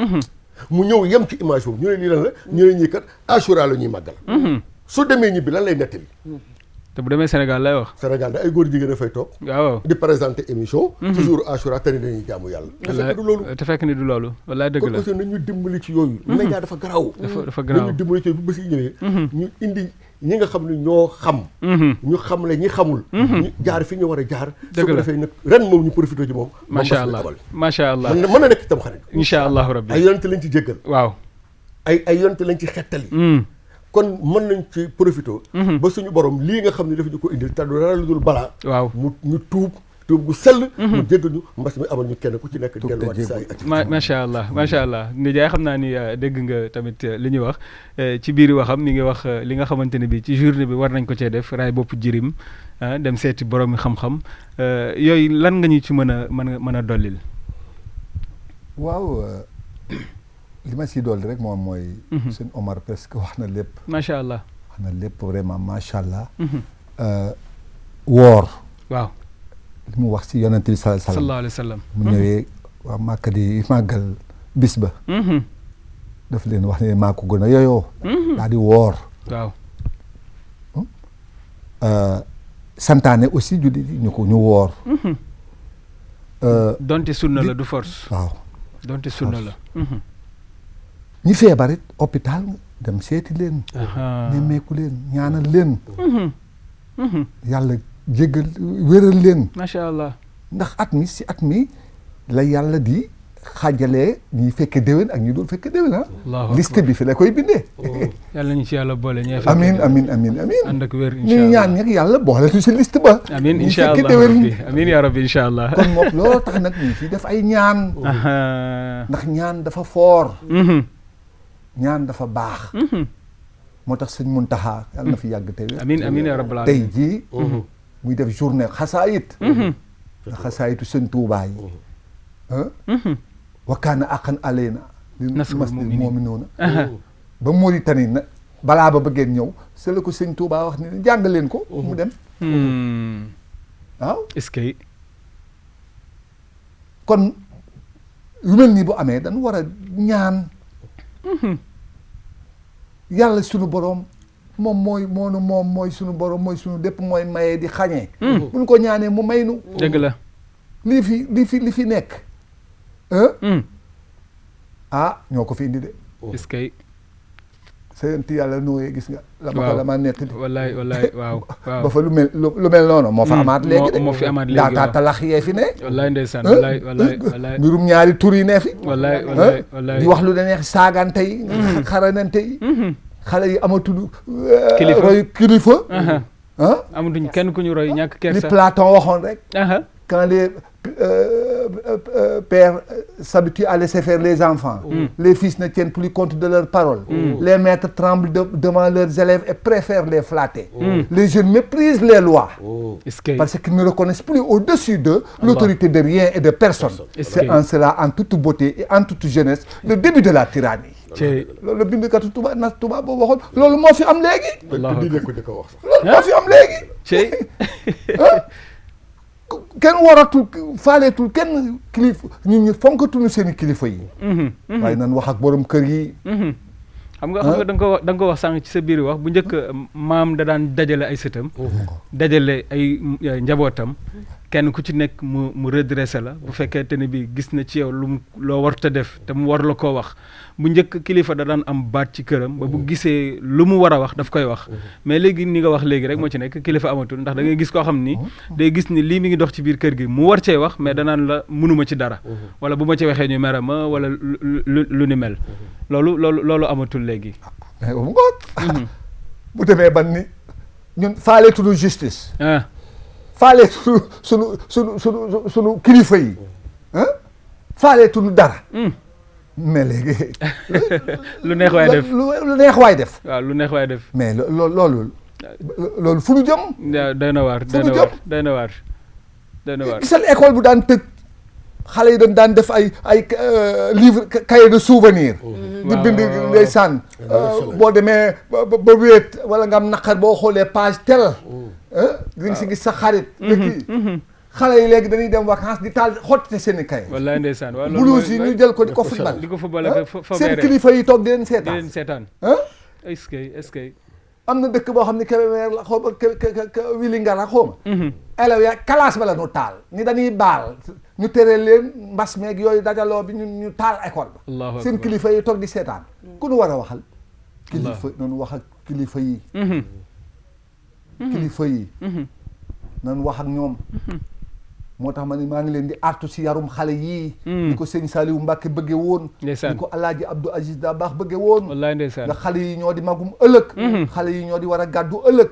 mu ñëw yem ci image boobu ñu ne lii lan la ñu ne ñii kat Achoura la ñuy màggal su demee ñibbi lan lay nettali te bu demee Sénégal lay wax Sénégal da ay góor jigéen a fay toog waaw di présenter émission ci jour Achoura te ni dañuy jaamu yàlla te fekk du loolu te fekk ni du loolu wallaay dëgg la kon aussi nañu dimbali ci yooyu média dafa garaaw dafa garaaw nañu dimbali ci yooyu bu bés yi ñëwee ñu indi ñi nga xam ne ñoo xam ñu xam le ñi xamul ñu jaar fi ñu war a jaar su ko defee nag ren moom ñu profité ci moom macha allah macha allah mën na nekk tam xarit incha allahu rabbi ay yonent lañ ci jéggal waaw ay yonent lañ ci xettali kon mën nañ ci profité ba suñu borom lii nga xam ne dafa ñu ko indil te du dara lu dul balaa waaw mu ñu tuub gu sell mu jéggal ñu mbas mi amal ñu kenn ku ci nekk delluwaat ci saa yi macha allah Ndiaye xam naa ni dégg nga tamit li ñuy wax ci biir waxam mi ngi wax li nga xamante ne bi ci journée bi war nañ ko cee def raay bopp jirim dem seeti borom xam-xam yooyu lan nga ñu ci mën a dollil waaw li ma siy dolli rek moom mooy sëñ Omar presque wax na lépp macha allah wax na lépp vraiment macha allah woor waaw li mu wax si yonent bi sallallahu alayhi wa sallam mu ñëwee waa Màkka di màggal bis ba daf leen wax ne maa ko gën a yooyoo daal di woor waaw santaane aussi julli ñu woor donte sunna la du force waaw donte sunna la ñi feebar it hôpital dem seeti leen nemmeeku leen ñaanal leen yàlla jéggal wéral leen macha allah ndax at mi la yàlla di xaajalee ñi fekke déwén ak ñi dul fekke déwén liste bi fi la koy bindee yàlla ñu ci yàlla boole ñee amin ànd ak wér ñu ñaan ñag yàlla boole tu si liste ba amin incha allah rabbi amin ya rabbi incha allah kon moom loolu tax nag ñu fi def ay ñaan ndax ñaan dafa foor ñaan dafa baax moo tax sëñ Muntaxa yàlla na fi yàgg te wér amin ya rabbal tey jii muy def journée xasaayit xasaayitu sëñ Tuubaa yi wakkaana aqan aleyna nasrul mu'miniina ba Mauritanie na balaa ba bëggeen ñëw c'est la ko sëñ Tuubaa wax ni jàng leen ko mu dem waaw est-ce que kon yu mel nii bu amee dañu war a ñaan yàlla sunu boroom moom mooy sunu boroom mooy sunu dépp mooy mayee di xañee buñ ko ñaanee mu may nu dëgg la li fi nekk ñoo ko fi indi de est-ce que sëyante yàlla nooyee gis nga la ma ko la ma nettali wallaay waaw ba fa lu mel noonu moo fa amaat léegi de moo fi amaat léegi daataa talax yee fi ne wallaay ndeysaan wallaay mbirum ñaari tur yi ne fi wallaay di wax lu da neex saagante yi xaranante yi xale yi amatul kilifa amatuñ kenn ku ñu roy ñàkk kersa li Platon waxoon rek quand les pères s'habituent à laisser faire les enfants. Les fils ne tiennent plus compte de leurs paroles. Les maîtres tremblent devant leurs élèves et préfèrent les flatter. Les jeunes méprisent les lois. Parce qu'ils ne reconnaissent plus au-dessus d'eux l'autorité de rien et de personne. C'est en cela, en toute beauté et en toute jeunesse, le début de la tyrannie. loolu bindkatu tubaab boobu waxoon loolu moo fi am léegi. loolu moo fi am léegi. kenn waratul faaleetul kenn kilifa nit ñi fonkatuñu seen kilifa yi. waaye nan wax ak borom kër yi. xam nga da nga ko wax sànq ci sa biir wax bu njëkk maam da daan dajale ay sëtam. dajale ay njabootam. kenn ku ci nekk mu redressé la bu fekkee ne bi gis na ci yow loo warut a def te mu war la koo wax bu njëkk kilifa da daan am baat ci këram ba bu gisee lu mu war a wax daf koy wax mais léegi ni nga wax léegi rek moo ci nekk kilifa amatul ndax da ngay gis koo xam ni day gis ni lii mi ngi dox ci biir kër gi mu war cee wax mais danaan la mënuma ci dara wala bu ma ci waxee ñu mere ma wala lu ni mel loolu amatul léegi. bu demee ban ni ñun faaleetuñu justice. faaleetuñu sunu kilifa yi faaleetuñu dara. mais léegi. lu neex waay def lu neex waay def. waaw lu neex waay def. mais loolu fu ñu jëm. waaw doy na waar doy na waar. gisal école bu daan tëj xale yi daan def ay livre cahier de souvenir. di bind ndeysaan boo demee ba wéet wala nga am naqar boo xoolee page tel. di nga si gis sa xarit. xale yi léegi dañuy dem vacances di taal xottite seen i kay. wallaay ndeysaan waaw blouse yi ñu jël ko di ko football. di ko football seen kilifa yi toog di leen seetaan. est-ce que am na dëkk boo xam ne Kébémer la xaw ma Vélingara xaw ma. élèves ya classe ba la ñu taal ni dañuy baal ñu tere leen mbas meeg yooyu dajaloo bi ñu taal école ba. seen kilifa yi toog di seetaan. ku nu war a waxal. kilifa noonu wax ak kilifa yi. kilifa yi. nan wax ak ñoom. moo tax ma ne maa ngi leen di artu si yarum xale yii. ni ko sëñ Saliou Mbacke bëgge woon. ni ko Alaaji Abdou Aziz Dabakh bëgge woon. wallaay ndeysaan nga xale yi ñoo di magum ëllëg. xale yi ñoo di war a gàddu ëllëg.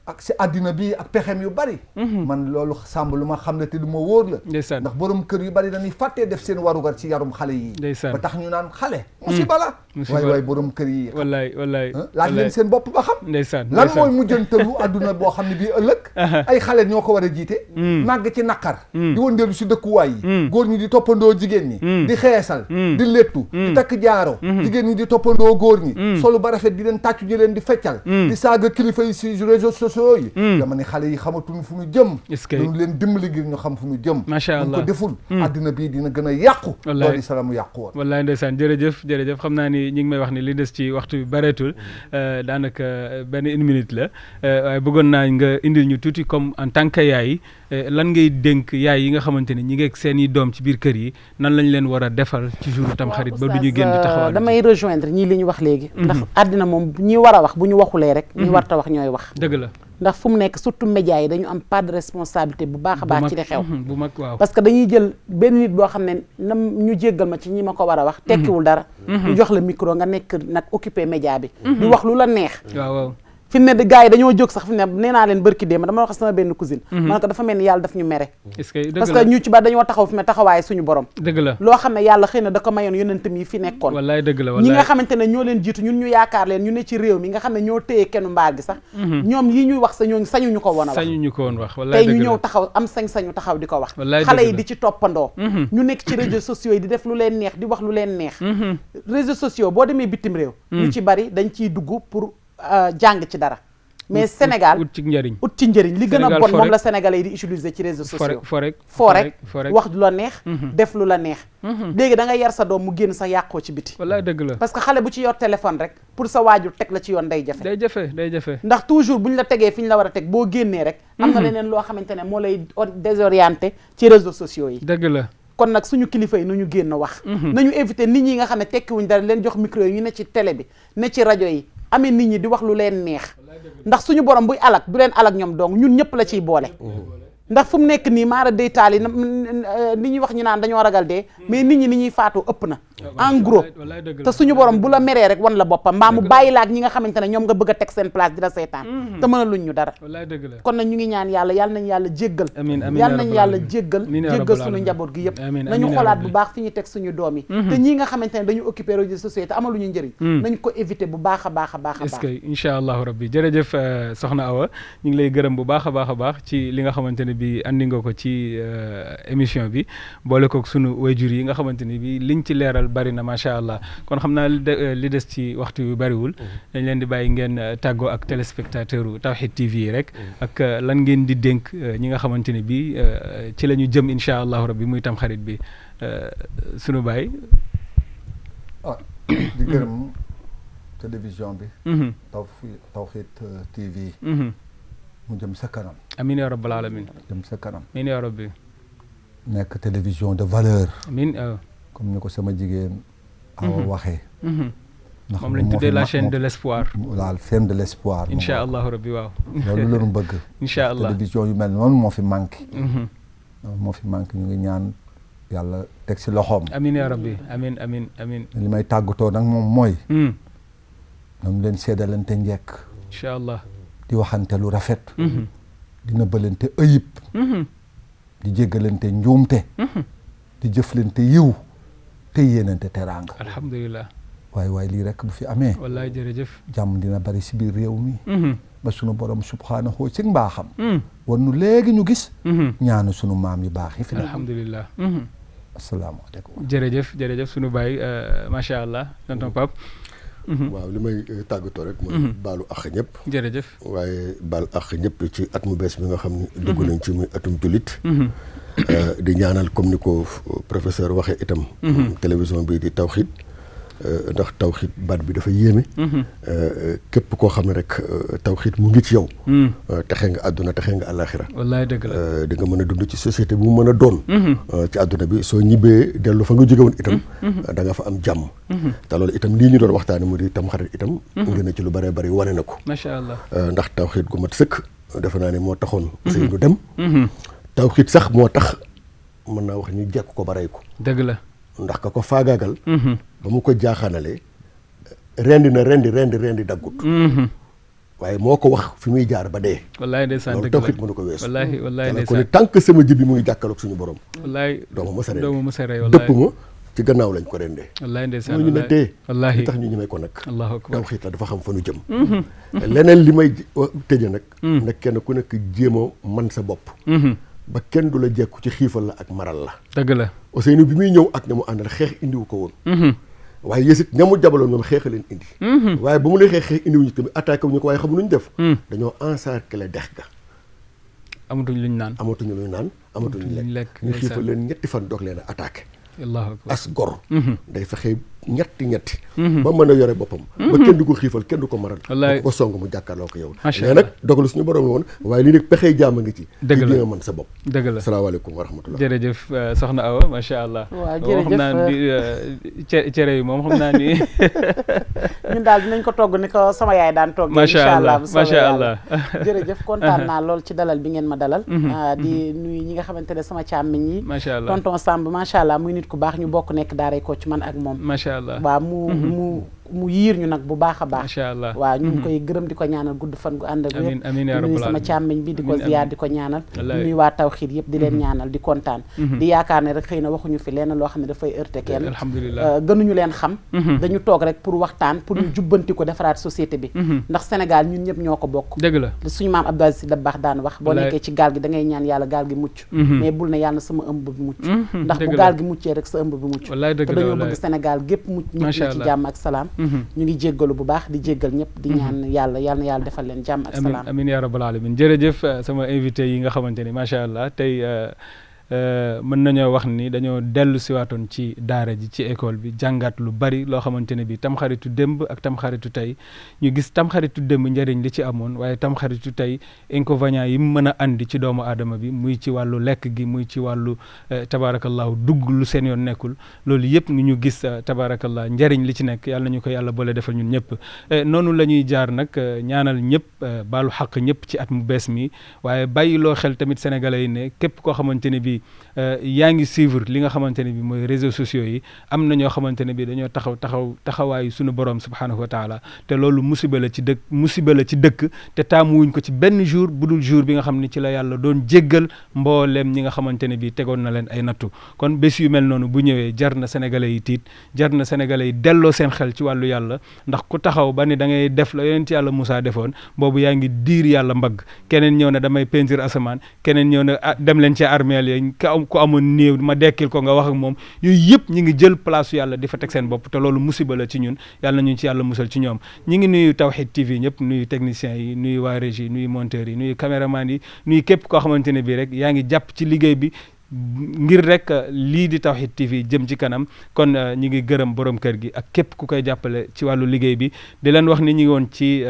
ak si àddina bi ak pexem yu bari. man loolu sàmb lu ma xam ne te du ma wóor la. ndeysaan ndax borom kër yu bari dañuy fàttee def seen warugar ci yarum xale yi. ndeysaan ba tax ñu naan xale. musiba la. waay borom kër yi. wallaay laaj leen seen bopp ba xam. ndeysaan lan mooy mujjantalu àdduna boo xam ne bii ëllëg. ay xale ñoo ko war a jiite. màgg ci naqar. di wëndeelu si dëkkuwaay yi. góor ñi di toppandoo jigéen ñi. di xeesal. di lettu. di takk jaaro. jigéen ñi di toppandoo góor ñi. solu ba rafet di leen tàccu di leen di feccal. di saaga kilifa yi si réseaux sociaux yi. dama ne xale yi xamatuñu fu ñu jëm. dañu leen dimbali ngir ñu xam fu ñu jëm. macha allah bu ko deful. àddina bii dina gën a yàqu. loolu di salamu yàqu woon. wallaay ndeysaan jërëjëf xam naa ni ñi ngi may wax ni li des ci waxtu bi bareetul daanaka benn une minute la waaye bëggoon naa nga indil ñu tuuti comme en tant que yaay lan ngay dénk yaay yi nga xamante ne ñi ngi ak seen i doom ci biir kër yi nan lañ leen war a defal ci jour Tamxarit ba du ñu génn di taxawal. damay rejoindre ñii li ñu wax léegi. ndax àddina moom ñi war a wax bu ñu waxulee rek. ñi warta wax ñooy wax. dëgg la. ndax fu mu nekk surtout médias yi dañu am part de responsabilité bu baax a baax ci li xew bu mag waaw parce que dañuy jël benn nit boo xam ne nam ñu jéggal ma ci ñi ma ko war a wax tekkiwul dara ñu jox la micro nga nekk nag occupé média bi di wax lu la neex waaw fi mu ne gars yi dañoo jóg sax fi mu ne nee naa leen bërki démb dama wax sama benn cousine ma ne ko dafa mel ni yàlla daf ñu mere parce que ñu ci ba dañoo taxaw fi mu ne taxawaay suñu borom dëgg la loo xam ne yàlla xëy na da ko mayoon yonentam yi fi nekkoon wallaay dëgg la ñi nga xamante ne ñoo leen jiitu ñun ñu yaakaar leen ñu ne ci réew mi nga xam ne ñoo téye kenn mbaar gi sax ñoom yi ñuy wax sa ñooñu sañuñu ko woon a wax sañuñu ko woon wax wallaay tey ñu ñëw taxaw am sañ-sañu taxaw di ko wax xale yi di ci toppandoo ñu nekk ci réseaux sociaux yi di def lu leen neex di wax lu leen neex réseaux sociaux boo demee bitim réew ñu ci bari dañ ciy dugg pour jàng ci dara mais Sénégal ut ci njëriñ li gën a bon moom la Sénégalais yi di utiliser ci réseaux sociaux foo rek wax lu la neex def lu la neex léegi da nga yar sa doom mu génn sax yàqoo ci biti wallaay dëgg la parce que xale bu ci yor téléphone rek pour sa waajur teg la ci yoon day jafe ndax toujours bu ñu la tegee fi ñu la war a teg boo génnee rek am na leneen loo xamante ne moo lay désorienté ci réseaux sociaux yi dëgg la kon nag suñu kilifa yi nañu génn wax nañu éviter nit ñi nga xam ne tekkiwuñ dara leen jox micro yi ñu ne ci télé bi ne ci rajo yi amee nit ñi di wax lu leen neex ndax suñu borom buy alak du leen alak ñoom donc ñun ñëpp la ciy boole ndax fu mu nekk nii maara day taal yi li ñuy wax ñu naan dañoo ragal dee mais nit ñi ni ñuy faatu ëpp na en gros te suñu borom bu la meree rek wan la boppam mbaa mu bàyyi la ak ñi nga xamante ne ñoom nga bëgg a teg seen place di la seetaan te mën a luñ ñu dara kon nag ñu ngi ñaan yàlla yal nañu yàlla jéggal yal nañu yàlla jéggal suñu njaboot gi yëpp nañu xoolaat bu baax fi ñu teg suñu doom yi te ñi nga xamante ne dañu occupé réseaux sociaux te amaluñu njëriñ nañ ko éviter bu baax a baax a baax a baax. est-ce que incha allahu rabbi jërëjëf soxna Awa ñu ngi lay gërëm bu baax a baax ci li nga xamante ne bi andi nga ko ci émission bi boole kook sunu wayjur yi nga xamante ne bi liñ ci leeral bari na macha allah kon xam naa li des ci waxtu yu bariwul dañ leen di bàyyi ngeen tàggoo ak téléspectateur u Tawhid TV yi rek ak lan ngeen di dénk ñi nga xamante ne bi ci la ñu jëm incha allahu rabbi muy tam xarit bi sunu baay. di gërëm télévision bi Tawhid TV mu jëm sa kanam amiin yaa rabbal alamin jëm sa kanam amiin yaa rabbi nekk télévision de valeur amiin comme ni ko sama jigéen Awa waxee ndax moom lañ tuddee la chaîne de l'espoir la chaîne de l'espoir incha allahu rabbi waaw loolu lañu bëgg incha allah télévision yu mel noonu moo fi manqué ñu ngi ñaan yàlla teg si loxoom amiin yaa rabbi amiin amiin amiin li may tàggatoo nag moom mooy nañu leen seedalante njekk incha allah di waxante lu rafet di nëbbalante ëyib di jéggalante njuumte di jëflante yiw te yéenante teraanga alhamdulilah waaye lii rek bu fi amee wallaay jërëjëf jàmm dina bari si biir réew mi ba sunu borom subhaanahu ci mbaaxam wan nu léegi ñu gis ñaanu sunu maam yu baax yi fi alhamdulilah asalaamaaleykum jërëjëf sunu baay macha allah tonton Pape waaw li may tàggatoo rek mooy baalu àq ñëpp jërëjëf waaye baal àq ñëpp ci at mu bees bi nga xam ne dugg nañ ci muy atum jullit di ñaanal comme ni ko professeur waxee itam télévision bi di Tawhid ndax Tawhid baat bi dafa yéeme képp koo xam ne rek Tawhid mu ngi ci yow texe nga àdduna texe nga àllaaxira wallaay dëgg la di nga mën a dund ci société bi mu mën a doon ci àdduna bi soo ñibbee dellu fa nga jóge woon itam da nga fa am jàmm te loolu itam lii ñu doon waxtaane mu di Tamxarit itam ngi na ci lu bëree bëri wane na ko macha allah ndax Tawhid gu mat sëkk defe naa ne moo taxoon Seydou dem Tawhid sax moo tax mën naa wax ñu jekk ko ba rey ko dëgg la ndax ka ko faagaagal ba mu ko jaaxaanalee rendi daggut waaye moo ko wax fi muy jaar ba dee wallaay ndeysaan loolu Tawhid mënu ko weesu wallaay ndeysaan kon ni tant que sama ji bi mu ngi jàkkaarloog suñu borom wallaay doomu mës a rey dëpp ma ci gannaaw lañ ko rendee wallaay ndeysaan ñu ne tee wallaay li tax ñu ñemee ko nag allahu akbar Tawhid la dafa xam fa nu jëm leneen li may tëje nag nag kenn ku nekk jéem a man sa bopp ba kenn du la jekku ci xiifal la ak maral la dëgg la Ousseynou bi muy ñëw ak ña mu àndal xeex indiwu ko woon waaye yéesit ña mu jabaloon ñoom xeex leen indi waaye ba mu lay xeex indiwuñu tamit attaqué wuñu ko waaye xamu nuñu def dañoo encercler dex ga amatuñ luñ naan amatuñu luñ lekk ñu xiifal leen ñetti fan doog leen a attaqué allahu akbar as gor day fexe ñetti ba mën a yore boppam ba kenn du ko xiifal kenn du ko maral ko song mu jàkkaarloo ko yow mais nag dogalu suñu borom la woon waaye lii nag pexey jaam a ngi ci dëgg la mën sa bopp dëgg la asalaamaaleykum wa rahmatullah jërëjëf soxna Awa macha allah waaw jërëjëf xam naa ni cere yi moom xam naa ni ñun daal dinañ ko togg ni ko sama yaay daan togg macha allah macha allah jërëjëf kontaan naa lool ci dalal bi ngeen ma dalal di nuyu ñi nga xamante ne sama càmmiñ yi macha allah tonton Samb macha allah muy nit ku baax ñu bokk nekk daaray Kocc man ak moom macha allah waaw mu yiir ñu nag bu baax a baax macha allah waaw ñu ngi koy gërëm di ko ñaanal gudd fan gu ànd ak wér amiin yaa nuyu rabbal sama càmmiñ bi di ko ziyaar di ko ñaanal nuyu waa Tawhid yëpp di leen ñaanal di kontaan di yaakaar ne rek xëy na waxuñu fi lenn loo xam ne dafay heurté kenn alhamdulilah gënuñu leen xam dañu toog rek pour waxtaan pour ñu jubbanti ko defaraat société bi ndax Sénégal ñun ñëpp ñoo ko bokk dëgg la suñu maam Abdou Aziz Sy Dabakh daan wax boo nekkee ci gaal gi da ngay ñaan yàlla gaal gi mucc mais bul ne yàlla sama ëmb bi mucc ndax bu gaal gi muccee rek sa ëmb bi mucc te dañoo bëgg Sénégal gépp mucc ñëpp na ci jàmm ak salaam ñu ngi jéggalu bu baax di jéggal ñëpp di ñaan yàlla na yàlla defal leen jàmm ak salaam amiin yaa rabbal alamin jërëjëf sama invité yi nga xamante ni macha allah tey mën nañoo wax ni dañoo dellu siwaatoon ci daara ji ci école bi jàngaat lu bari loo xamante ne bi tamxaritu démb ak tamxaritu tey ñu gis tamxaritu démb njëriñ li ci amoon waaye tamxaritu tey inconvénients yi mu mën a andi ci doomu aadama bi muy ci wàllu lekk gi muy ci wàllu tabaarakallahu dugg lu seen yoon nekkul loolu yëpp ñu gis tabaarakallah njëriñ li ci nekk yàlla nañu ko yàlla boole defal ñun ñëpp noonu la ñuy jaar nag ñaanal ñëpp baalu xaq ñëpp ci at mu bees mi waaye bàyyiloo xel tamit sénégalais yi ne képp koo xamante ne bi yaa ngi suivre li nga xamante ne bi mooy réseaux sociaux yi am na ñoo xamante ne bi dañoo taxawaayu suñu borom subhanahu wa taala te loolu musiba la ci dëkk te taamuwuñ ko ci benn jour bu dul jour bi nga xam ne ci la yàlla doon jéggal mbooleem ñi nga xamante ne bi tegoon na leen ay nattu kon bés yu mel noonu bu ñëwee jar na sénégalais yi tiit jar na sénégalais yi delloo seen xel ci wàllu yàlla ndax ku taxaw ba ne da ngay def la yonent yàlla Moussa defoon boobu yaa ngi diir yàlla mbagg keneen ñëw na damay peinture asamaan keneen ñëw na dem leen ci armeel yi ku amoon néew ma dekkil ko nga wax ak moom yooyu yëpp ñi ngi jël place yàlla di fa teg seen bopp te loolu musiba la ci ñun yàlla nañu ci yàlla musal ci ñoom ñi ngi nuyu Tawhid TV ñëpp nuyu techniciens yi nuyu waa régie nuyu monteurs yi nuyu caméraman yi nuyu képp koo xamante ne bii rek yaa ngi jàpp ci liggéey bi ngir rek lii di Tawhid TV jëm ci kanam kon ñi ngi gërëm borom kër gi ak képp ku koy jàppale ci wàllu liggéey bi di leen wax ni ñi ngi woon ci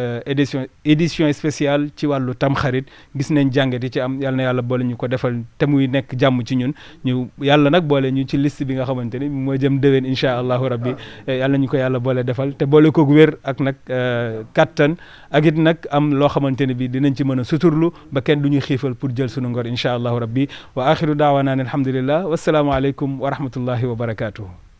édition spéciale ci wàllu tamxarit gis nañ jàngat yi ci am yàlla na yàlla boole ñu ko defal te muy nekk jàmm ci ñun ñu yàlla nag boole ñu ci liste bi nga xamante ni mooy jëm déwén incha allahu rabbi yàlla ñu ko yàlla boole defal te boole koog wér ak nag kattan ak it nag am loo xamante ne bi dinañ ci mën a suturlu ba kenn du ñu xiifal pour jël sunu ngor incha allahu rabbi wa axiru daawana alhamdulillah wassalaamu aleykum wa rahmatullahi wa barakatuhu